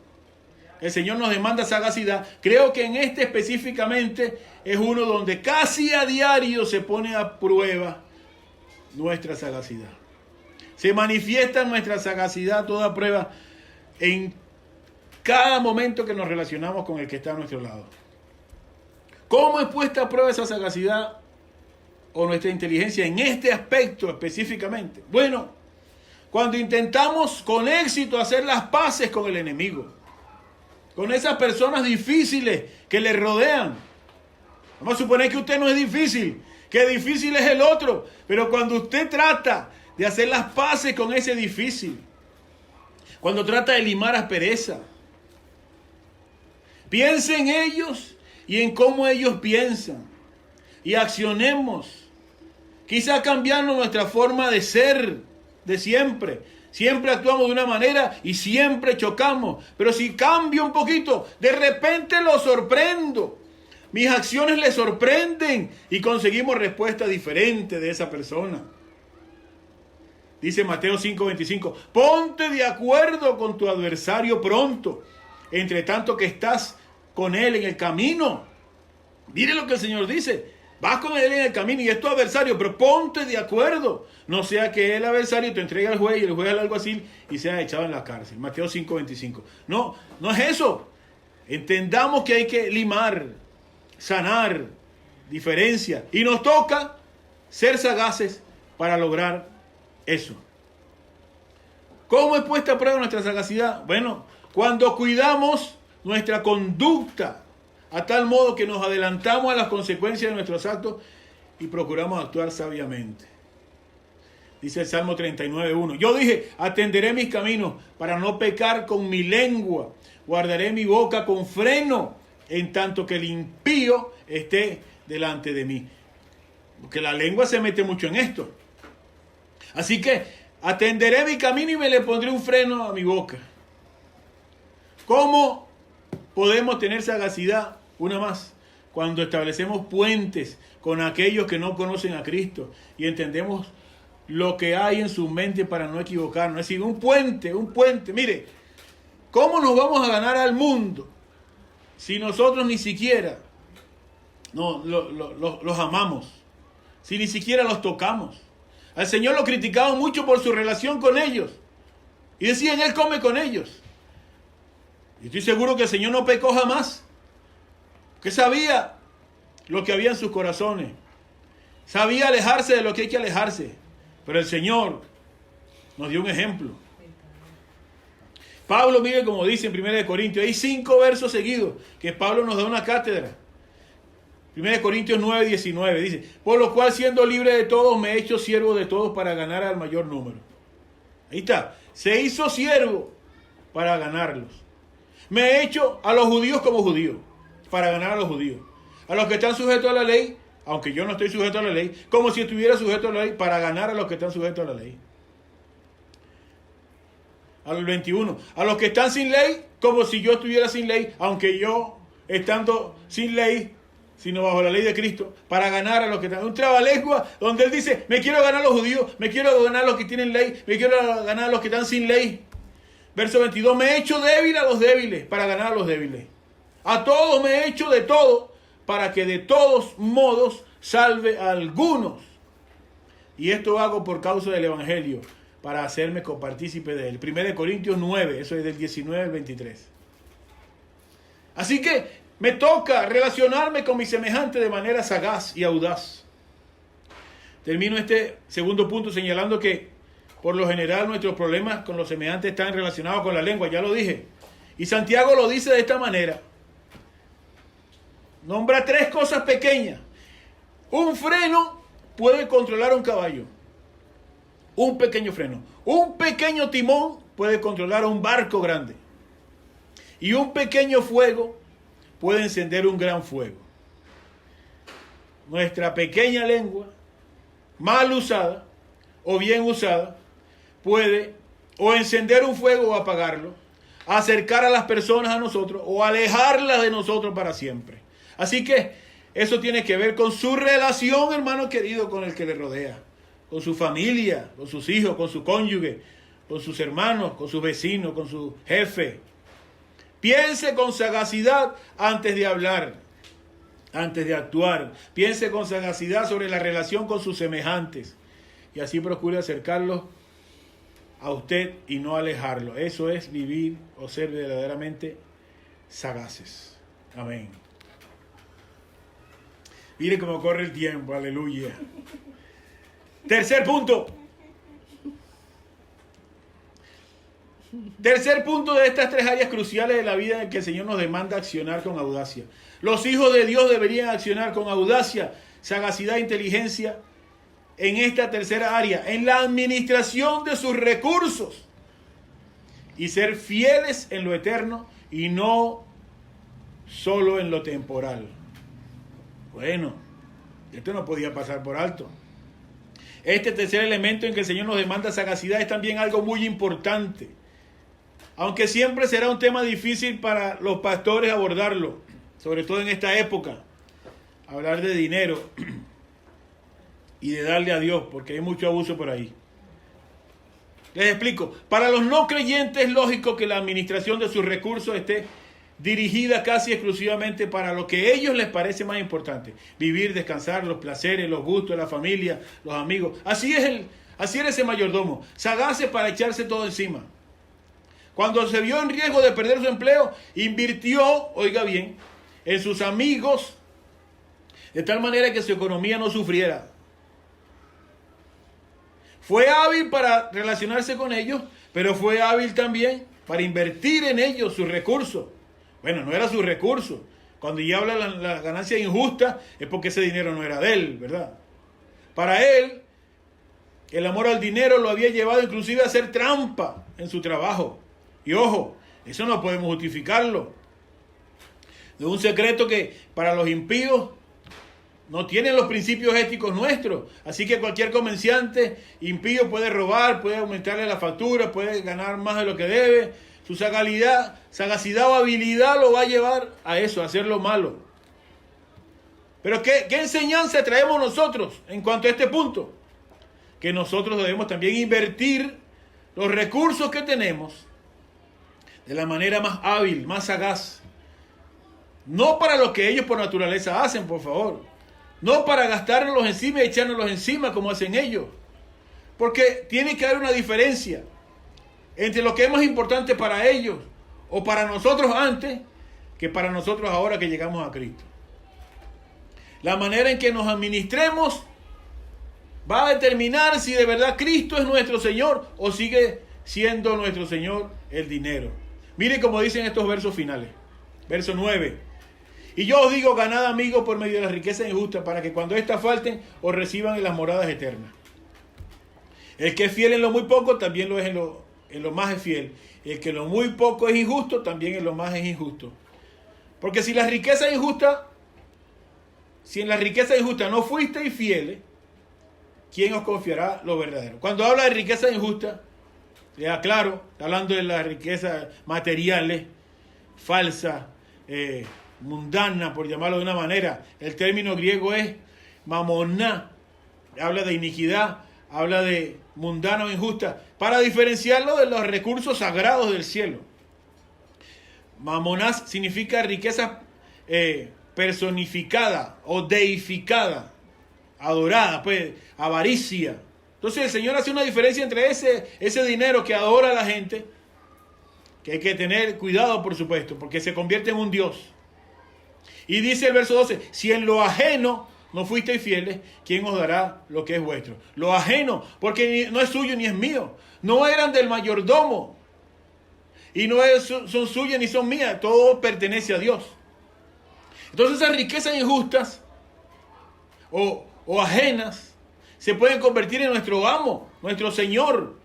el Señor nos demanda sagacidad. Creo que en este específicamente es uno donde casi a diario se pone a prueba nuestra sagacidad. Se manifiesta nuestra sagacidad a toda prueba en cada momento que nos relacionamos con el que está a nuestro lado. ¿Cómo es puesta a prueba esa sagacidad o nuestra inteligencia en este aspecto específicamente? Bueno, cuando intentamos con éxito hacer las paces con el enemigo, con esas personas difíciles que le rodean. Vamos a suponer que usted no es difícil, que difícil es el otro, pero cuando usted trata de hacer las paces con ese difícil, cuando trata de limar aspereza, piense en ellos y en cómo ellos piensan y accionemos, quizá cambiando nuestra forma de ser de siempre. Siempre actuamos de una manera y siempre chocamos. Pero si cambio un poquito, de repente lo sorprendo. Mis acciones le sorprenden y conseguimos respuesta diferente de esa persona. Dice Mateo 5:25, ponte de acuerdo con tu adversario pronto, entre tanto que estás con él en el camino. Mire lo que el Señor dice. Vas con él en el camino y es tu adversario, pero ponte de acuerdo. No sea que el adversario te entregue al juez y el juez al alguacil y sea echado en la cárcel. Mateo 5:25. No es eso. Entendamos que hay que limar, sanar, diferencia. Y nos toca ser sagaces para lograr eso. ¿Cómo es puesta a prueba nuestra sagacidad? Bueno, cuando cuidamos nuestra conducta, a tal modo que nos adelantamos a las consecuencias de nuestros actos y procuramos actuar sabiamente. Dice el Salmo 39:1. Yo dije, atenderé mis caminos para no pecar con mi lengua. Guardaré mi boca con freno, en tanto que el impío esté delante de mí. Porque la lengua se mete mucho en esto. Así que atenderé mi camino y me le pondré un freno a mi boca. ¿Cómo podemos tener sagacidad? Una más, cuando establecemos puentes con aquellos que no conocen a Cristo y entendemos lo que hay en su mente para no equivocarnos. Es decir, un puente. Mire, ¿cómo nos vamos a ganar al mundo si nosotros ni siquiera los amamos? Si ni siquiera los tocamos. Al Señor lo criticaban mucho por su relación con ellos. Y decían, Él come con ellos. Y estoy seguro que el Señor no pecó jamás. Que sabía lo que había en sus corazones. Sabía alejarse de lo que hay que alejarse. Pero el Señor nos dio un ejemplo. Pablo, mire como dice en 1 Corintios, hay 5 versos seguidos que Pablo nos da una cátedra. 1 Corintios 9:19 dice, por lo cual siendo libre de todos me he hecho siervo de todos para ganar al mayor número. Ahí está, se hizo siervo para ganarlos. Me he hecho a los judíos como judíos, para ganar a los judíos. A los que están sujetos a la ley, aunque yo no estoy sujeto a la ley, como si estuviera sujeto a la ley, para ganar a los que están sujetos a la ley. Al 21, a los que están sin ley, como si yo estuviera sin ley, aunque yo estando sin ley, sino bajo la ley de Cristo, para ganar a los que están. Un trabalengua donde él dice, me quiero ganar a los judíos, me quiero ganar a los que tienen ley, me quiero ganar a los que están sin ley. Verso 22, me he hecho débil a los débiles, para ganar a los débiles. A todos me he hecho de todo, para que de todos modos salve a algunos. Y esto hago por causa del Evangelio, para hacerme copartícipe de él. 1 Corintios 9, eso es del 19 al 23. Así que me toca relacionarme con mi semejante de manera sagaz y audaz. Termino este segundo punto señalando que por lo general nuestros problemas con los semejantes están relacionados con la lengua, ya lo dije. Y Santiago lo dice de esta manera. Nombra 3 cosas pequeñas. Un freno puede controlar un caballo. Un pequeño freno. Un pequeño timón puede controlar un barco grande. Y un pequeño fuego puede encender un gran fuego. Nuestra pequeña lengua, mal usada o bien usada, puede o encender un fuego o apagarlo, acercar a las personas a nosotros o alejarlas de nosotros para siempre. Así que eso tiene que ver con su relación, hermano querido, con el que le rodea, con su familia, con sus hijos, con su cónyuge, con sus hermanos, con sus vecinos, con su jefe. Piense con sagacidad antes de hablar, antes de actuar. Piense con sagacidad sobre la relación con sus semejantes. Y así procure acercarlos a usted y no alejarlo. Eso es vivir o ser verdaderamente sagaces. Amén. Mire cómo corre el tiempo, aleluya. Tercer punto. Tercer punto de estas tres áreas cruciales de la vida en que el Señor nos demanda accionar con audacia. Los hijos de Dios deberían accionar con audacia, sagacidad e inteligencia en esta tercera área, en la administración de sus recursos y ser fieles en lo eterno y no solo en lo temporal. Bueno, esto no podía pasar por alto. Este tercer elemento en que el Señor nos demanda sagacidad es también algo muy importante. Aunque siempre será un tema difícil para los pastores abordarlo, sobre todo en esta época, hablar de dinero y de darle a Dios, porque hay mucho abuso por ahí. Les explico. Para los no creyentes es lógico que la administración de sus recursos esté dirigida casi exclusivamente para lo que a ellos les parece más importante. Vivir, descansar, los placeres, los gustos, la familia, los amigos. Así era ese mayordomo, sagaces para echarse todo encima. Cuando se vio en riesgo de perder su empleo, invirtió, oiga bien, en sus amigos, de tal manera que su economía no sufriera. Fue hábil para relacionarse con ellos, pero fue hábil también para invertir en ellos sus recursos. Bueno, no era su recurso. Cuando ya habla de la ganancia injusta, es porque ese dinero no era de él, ¿verdad? Para él, el amor al dinero lo había llevado inclusive a hacer trampa en su trabajo. Y ojo, eso no podemos justificarlo. Es un secreto que para los impíos no tienen los principios éticos nuestros. Así que cualquier comerciante impío puede robar, puede aumentarle la factura, puede ganar más de lo que debe. Su sagacidad o habilidad lo va a llevar a eso, a hacer lo malo. Pero ¿qué enseñanza traemos nosotros en cuanto a este punto? Que nosotros debemos también invertir los recursos que tenemos de la manera más hábil, más sagaz. No para lo que ellos por naturaleza hacen, por favor. No para gastárnoslos encima y echárnoslos encima como hacen ellos. Porque tiene que haber una diferencia entre lo que es más importante para ellos o para nosotros antes que para nosotros ahora que llegamos a Cristo. La manera en que nos administremos va a determinar si de verdad Cristo es nuestro Señor o sigue siendo nuestro Señor el dinero. Mire cómo dicen estos versos finales. Verso 9. Y yo os digo, ganad amigos por medio de las riquezas injustas, para que cuando éstas falten, os reciban en las moradas eternas. El que es fiel en lo muy poco, también lo es en lo más es fiel. El que en lo muy poco es injusto, también en lo más es injusto. Porque si en la riqueza injusta no fuisteis fieles, ¿quién os confiará lo verdadero? Cuando habla de riqueza injusta, le aclaro, está hablando de las riquezas materiales, falsas, mundana, por llamarlo de una manera. El término griego es mamoná, habla de iniquidad, habla de mundana o injusta, para diferenciarlo de los recursos sagrados del cielo. Mamoná significa riqueza personificada o deificada, adorada, pues avaricia. Entonces el Señor hace una diferencia entre ese dinero que adora a la gente, que hay que tener cuidado, por supuesto, porque se convierte en un Dios. Y dice el verso 12, si en lo ajeno no fuisteis fieles, ¿quién os dará lo que es vuestro? Lo ajeno, porque no es suyo ni es mío. No eran del mayordomo. Y no son suyas ni son mías. Todo pertenece a Dios. Entonces esas riquezas injustas o ajenas se pueden convertir en nuestro amo, nuestro Señor.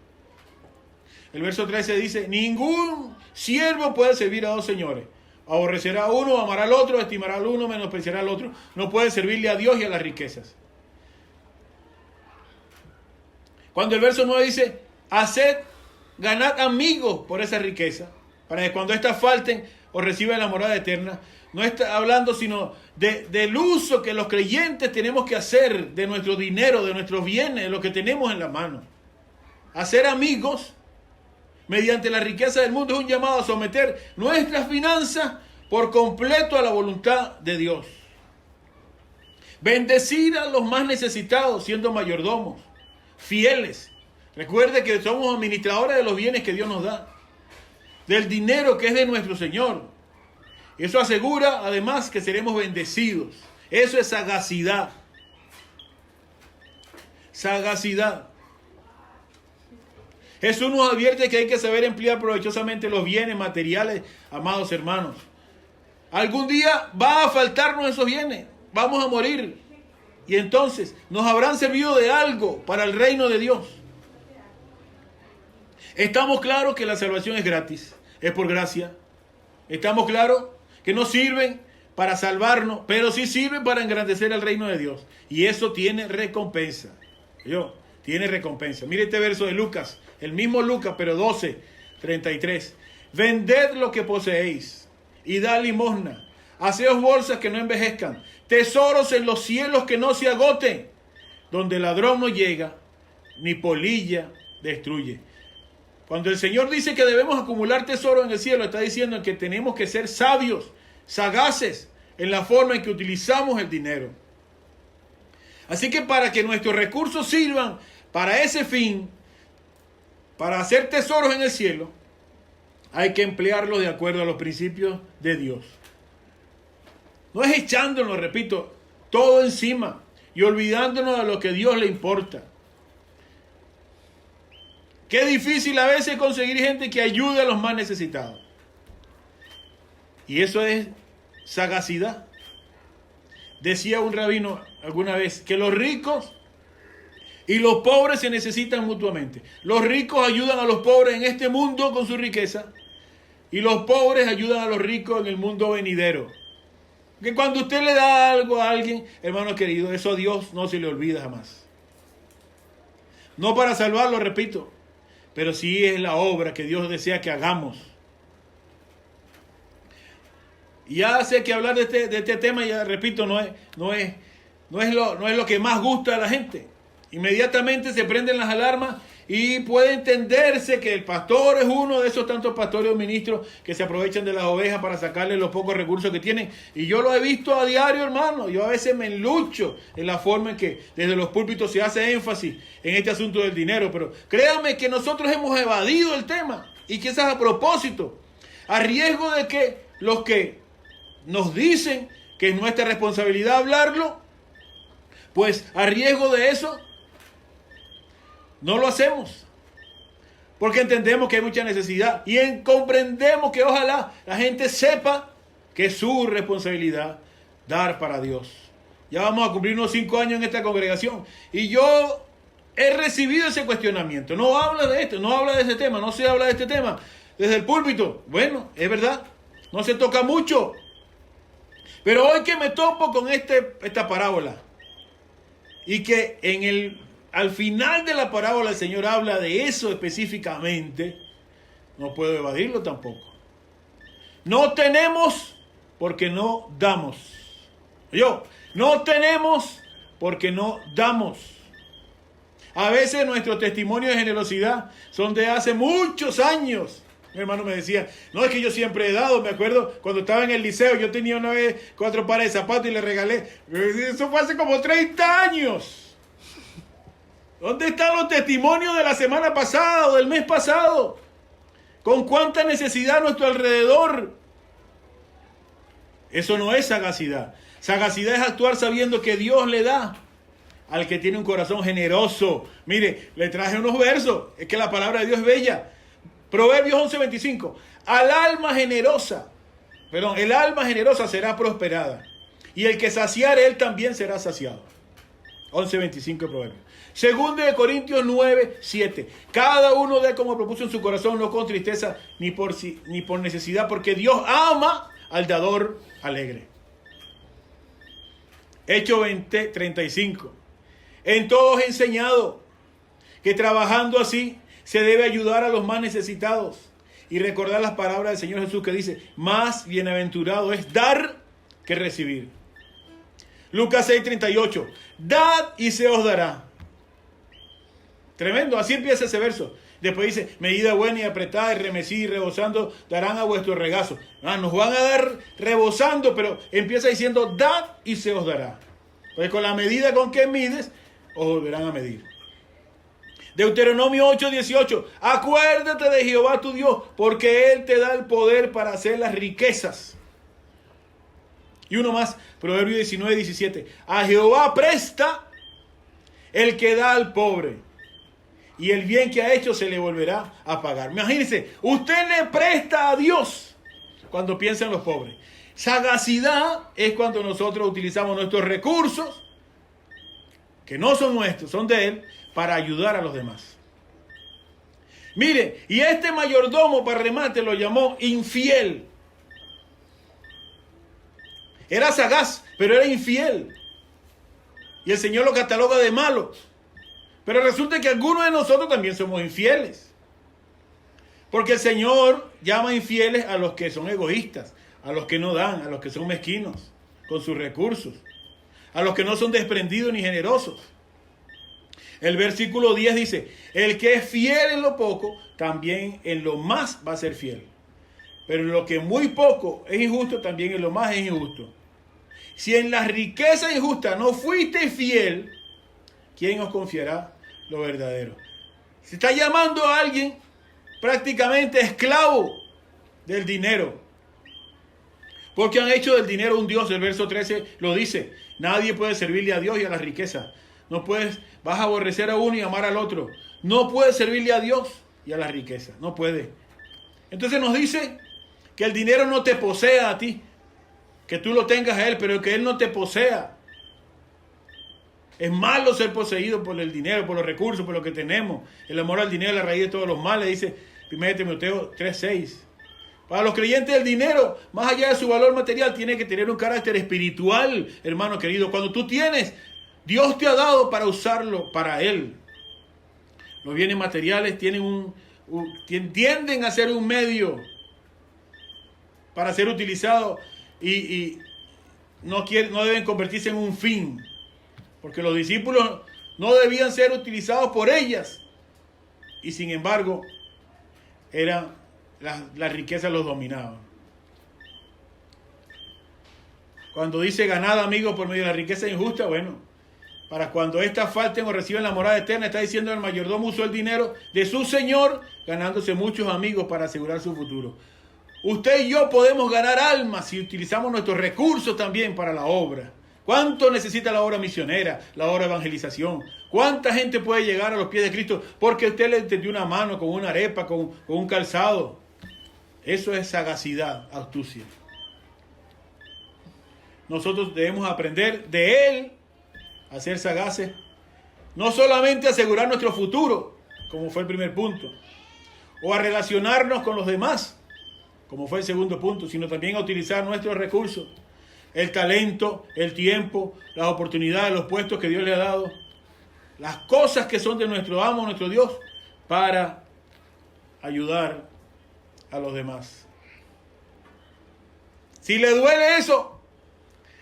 El verso 13 dice, ningún siervo puede servir a dos señores. Aborrecerá a uno, amará al otro, estimará al uno, menospreciará al otro. No puede servirle a Dios y a las riquezas. Cuando el verso 9 dice, ganad amigos por esa riqueza, para que cuando éstas falten o reciban la morada eterna. No está hablando sino del uso que los creyentes tenemos que hacer de nuestro dinero, de nuestros bienes, de lo que tenemos en la mano. Hacer amigos mediante la riqueza del mundo, es un llamado a someter nuestras finanzas por completo a la voluntad de Dios. Bendecir a los más necesitados siendo mayordomos, fieles. Recuerde que somos administradores de los bienes que Dios nos da, del dinero que es de nuestro Señor. Eso asegura además que seremos bendecidos. Eso es sagacidad. Sagacidad. Jesús nos advierte que hay que saber emplear provechosamente los bienes materiales, amados hermanos. Algún día va a faltarnos esos bienes. Vamos a morir. Y entonces nos habrán servido de algo para el reino de Dios. Estamos claros que la salvación es gratis. Es por gracia. Estamos claros que no sirven para salvarnos, pero sí sirven para engrandecer el reino de Dios. Y eso tiene recompensa. Tiene recompensa. Mire este verso de Lucas. El mismo Lucas, pero 12:33. Vended lo que poseéis y dad limosna. Haceos bolsas que no envejezcan, tesoros en los cielos que no se agoten, donde el ladrón no llega, ni polilla destruye. Cuando el Señor dice que debemos acumular tesoros en el cielo, está diciendo que tenemos que ser sabios, sagaces en la forma en que utilizamos el dinero. Así que para que nuestros recursos sirvan para ese fin, para hacer tesoros en el cielo, hay que emplearlos de acuerdo a los principios de Dios. No es echándonos, repito, todo encima y olvidándonos de lo que a Dios le importa. Qué difícil a veces conseguir gente que ayude a los más necesitados. Y eso es sagacidad. Decía un rabino alguna vez que los ricos y los pobres se necesitan mutuamente. Los ricos ayudan a los pobres en este mundo con su riqueza y los pobres ayudan a los ricos en el mundo venidero. Que cuando usted le da algo a alguien, hermano querido, eso a Dios no se le olvida jamás. No para salvarlo, repito, pero sí es la obra que Dios desea que hagamos. Y ya sé que hablar de este tema, ya repito, no es lo que más gusta a la gente. Inmediatamente se prenden las alarmas y puede entenderse que el pastor es uno de esos tantos pastores o ministros que se aprovechan de las ovejas para sacarle los pocos recursos que tienen. Y yo lo he visto a diario, hermano. Yo a veces me enlucho en la forma en que desde los púlpitos se hace énfasis en este asunto del dinero. Pero créanme que nosotros hemos evadido el tema y que eso es a propósito, a riesgo de que los que nos dicen que es nuestra responsabilidad hablarlo, pues a riesgo de eso no lo hacemos, porque entendemos que hay mucha necesidad y comprendemos que ojalá la gente sepa que es su responsabilidad dar para Dios. Ya vamos a cumplir unos 5 años en esta congregación y yo he recibido ese cuestionamiento. No habla de esto, no habla de ese tema, no se habla de este tema desde el púlpito. Bueno, es verdad, no se toca mucho, pero hoy que me topo con esta parábola y que al final de la parábola el Señor habla de eso específicamente, no puedo evadirlo tampoco. No tenemos porque no damos. No tenemos porque no damos. A veces nuestros testimonios de generosidad son de hace muchos años. Mi hermano me decía, no, es que yo siempre he dado. Me acuerdo cuando estaba en el liceo, yo tenía una vez 4 pares de zapatos y le regalé. Eso fue hace como 30 años. ¿Dónde están los testimonios de la semana pasada o del mes pasado? ¿Con cuánta necesidad a nuestro alrededor? Eso no es sagacidad. Sagacidad es actuar sabiendo que Dios le da al que tiene un corazón generoso. Mire, le traje unos versos. Es que la palabra de Dios es bella. Proverbios 11:25. El alma generosa será prosperada. Y el que saciare, él también será saciado. 11:25 de Proverbios. Segundo de Corintios 9:7. Cada uno dé como propuso en su corazón, no con tristeza ni por necesidad, porque Dios ama al dador alegre. Hechos 20:35. En todos he enseñado que trabajando así se debe ayudar a los más necesitados y recordar las palabras del Señor Jesús que dice, más bienaventurado es dar que recibir. Lucas 6:38. Dad y se os dará. Tremendo, así empieza ese verso. Después dice, medida buena y apretada y remecida y rebosando darán a vuestro regazo. Nos van a dar rebosando, pero empieza diciendo, dad y se os dará. Pues con la medida con que mides, os volverán a medir. Deuteronomio 8:18. Acuérdate de Jehová tu Dios, porque Él te da el poder para hacer las riquezas. Y uno más, Proverbio 19:17. A Jehová presta el que da al pobre, y el bien que ha hecho se le volverá a pagar. Imagínense, usted le presta a Dios cuando piensa en los pobres. Sagacidad es cuando nosotros utilizamos nuestros recursos, que no son nuestros, son de Él, para ayudar a los demás. Mire, y este mayordomo, para remate, lo llamó infiel. Era sagaz, pero era infiel. Y el Señor lo cataloga de malo. Pero resulta que algunos de nosotros también somos infieles. Porque el Señor llama infieles a los que son egoístas, a los que no dan, a los que son mezquinos con sus recursos, a los que no son desprendidos ni generosos. El versículo 10 dice, el que es fiel en lo poco, también en lo más va a ser fiel. Pero en lo que muy poco es injusto, también en lo más es injusto. Si en la riqueza injusta no fuiste fiel, ¿quién os confiará lo verdadero? Se está llamando a alguien prácticamente esclavo del dinero, porque han hecho del dinero un Dios. El verso 13 lo dice, nadie puede servirle a Dios y a la riqueza. No puedes, vas a aborrecer a uno y amar al otro. No puedes servirle a Dios y a la riqueza, no puede. Entonces nos dice que el dinero no te posea a ti, que tú lo tengas a Él, pero que Él no te posea. Es malo ser poseído por el dinero, por los recursos, por lo que tenemos. El amor al dinero es la raíz de todos los males, dice 1 Timoteo 3:6. Para los creyentes, el dinero, más allá de su valor material, tiene que tener un carácter espiritual, hermano querido. Cuando tú tienes, Dios te ha dado para usarlo para Él. Los bienes materiales tienden a ser un medio para ser utilizado y no deben convertirse en un fin. Porque los discípulos no debían ser utilizados por ellas. Y sin embargo, la riqueza los dominaba. Cuando dice ganad amigos por medio de la riqueza injusta, bueno, para cuando éstas falten o reciban la morada eterna, está diciendo el mayordomo usó el dinero de su señor, ganándose muchos amigos para asegurar su futuro. Usted y yo podemos ganar almas si utilizamos nuestros recursos también para la obra. ¿Cuánto necesita la obra misionera, la obra de evangelización? ¿Cuánta gente puede llegar a los pies de Cristo porque usted le tendió una mano con una arepa, con un calzado? Eso es sagacidad, astucia. Nosotros debemos aprender de Él a ser sagaces, no solamente a asegurar nuestro futuro, como fue el primer punto, o a relacionarnos con los demás, como fue el segundo punto, sino también a utilizar nuestros recursos, el talento, el tiempo, las oportunidades, los puestos que Dios le ha dado, las cosas que son de nuestro amo, nuestro Dios, para ayudar a los demás. Si le duele eso,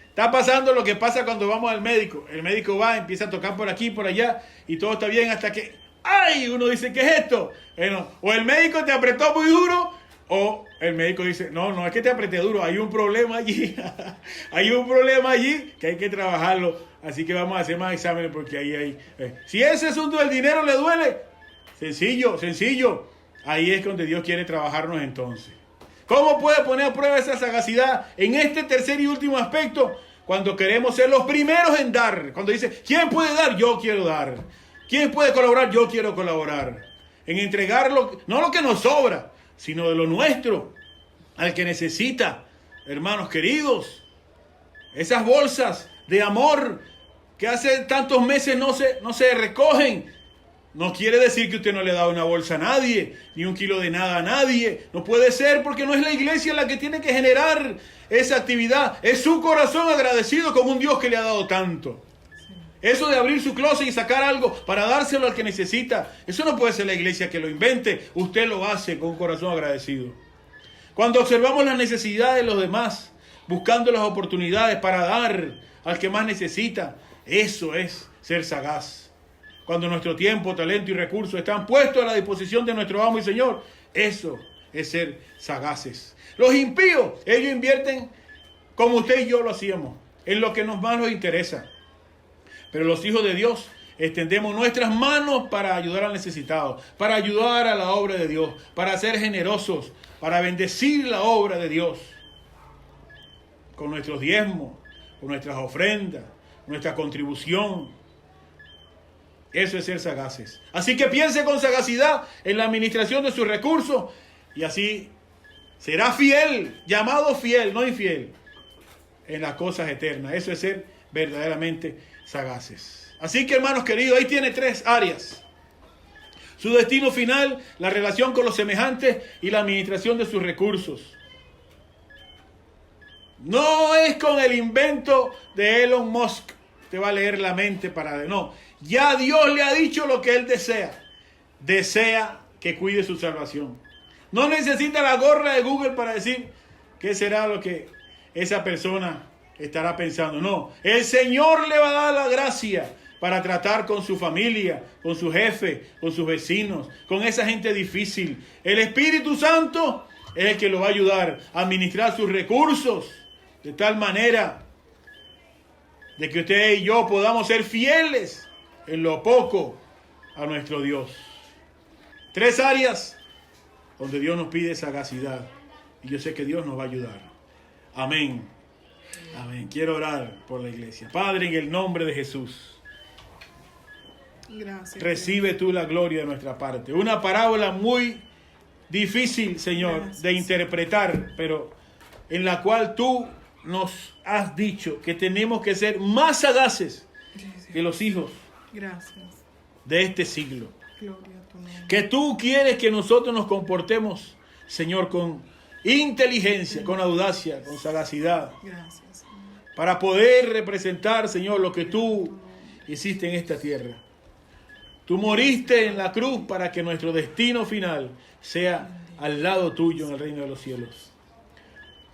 está pasando lo que pasa cuando vamos al médico. El médico va, empieza a tocar por aquí, por allá, y todo está bien hasta que, ¡ay! Uno dice, ¿qué es esto? Bueno, o el médico te apretó muy duro, o el médico dice, no es que te apreté duro, hay un problema allí. Hay un problema allí que hay que trabajarlo. Así que vamos a hacer más exámenes porque ahí hay. Si ese asunto del dinero le duele, sencillo. Ahí es donde Dios quiere trabajarnos entonces. ¿Cómo puede poner a prueba esa sagacidad en este tercer y último aspecto? Cuando queremos ser los primeros en dar. Cuando dice, ¿quién puede dar? Yo quiero dar. ¿Quién puede colaborar? Yo quiero colaborar. En entregar no lo que nos sobra, sino de lo nuestro, al que necesita. Hermanos queridos, esas bolsas de amor que hace tantos meses no se recogen, no quiere decir que usted no le da una bolsa a nadie, ni un kilo de nada a nadie. No puede ser, porque no es la iglesia la que tiene que generar esa actividad. Es su corazón agradecido con un Dios que le ha dado tanto. Eso de abrir su closet y sacar algo para dárselo al que necesita, eso no puede ser la iglesia que lo invente. Usted lo hace con un corazón agradecido. Cuando observamos las necesidades de los demás, buscando las oportunidades para dar al que más necesita, eso es ser sagaz. cuando nuestro tiempo, talento y recursos están puestos a la disposición de nuestro amo y Señor. Eso es ser sagaces. Los impíos, ellos invierten como usted y yo lo hacíamos, en lo que más nos interesa. Pero los hijos de Dios extendemos nuestras manos para ayudar al necesitado, para ayudar a la obra de Dios, para ser generosos, para bendecir la obra de Dios. Con nuestros diezmos, con nuestras ofrendas, nuestra contribución. Eso es ser sagaces. Así que piense con sagacidad en la administración de sus recursos y así será fiel, llamado fiel, no infiel, en las cosas eternas. Eso es ser verdaderamente sagaces. Así que, hermanos queridos, ahí tiene 3 áreas. Su destino final, la relación con los semejantes y la administración de sus recursos. No es con el invento de Elon Musk. Te va a leer la mente para... No, ya Dios le ha dicho lo que él desea. Desea que cuide su salvación. No necesita la gorra de Google para decir qué será lo que esa persona estará pensando. No, el Señor le va a dar la gracia para tratar con su familia, con su jefe, con sus vecinos, con esa gente difícil. El Espíritu Santo es el que lo va a ayudar a administrar sus recursos de tal manera de que usted y yo podamos ser fieles en lo poco a nuestro Dios. 3 áreas donde Dios nos pide sagacidad y yo sé que Dios nos va a ayudar. Amén. Amén. Quiero orar por la iglesia. Padre, en el nombre de Jesús. Gracias. Recibe tú la gloria de nuestra parte. Una parábola muy difícil, Señor, Gracias. de interpretar, pero en la cual tú nos has dicho que tenemos que ser más sagaces que los hijos Gracias. de este siglo. Gloria a tu nombre. Que tú quieres que nosotros nos comportemos, Señor, con inteligencia, con audacia, con sagacidad, Gracias, Señor. para poder representar, Señor, lo que tú hiciste en esta tierra. Tú moriste en la cruz para que nuestro destino final sea al lado tuyo en el reino de los cielos.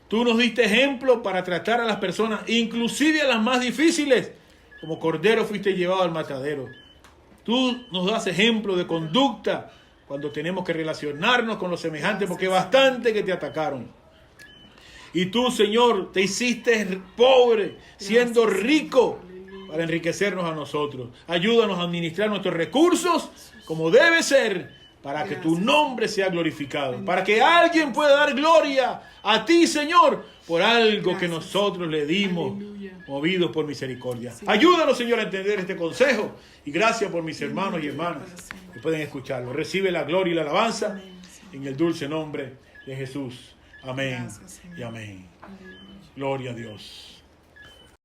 Tú nos diste ejemplo para tratar a las personas, inclusive a las más difíciles, como cordero fuiste llevado al matadero. Tú nos das ejemplo de conducta cuando tenemos que relacionarnos con los semejantes, porque bastante que te atacaron. Y tú, Señor, te hiciste pobre, siendo rico, para enriquecernos a nosotros. Ayúdanos a administrar nuestros recursos como debe ser, para que tu nombre sea glorificado, para que alguien pueda dar gloria a ti, Señor, por algo que nosotros le dimos, movidos por misericordia. Ayúdanos, Señor, a entender este consejo, y gracias por mis hermanos y hermanas que pueden escucharlo. Recibe la gloria y la alabanza en el dulce nombre de Jesús. Amén y amén. Gloria a Dios.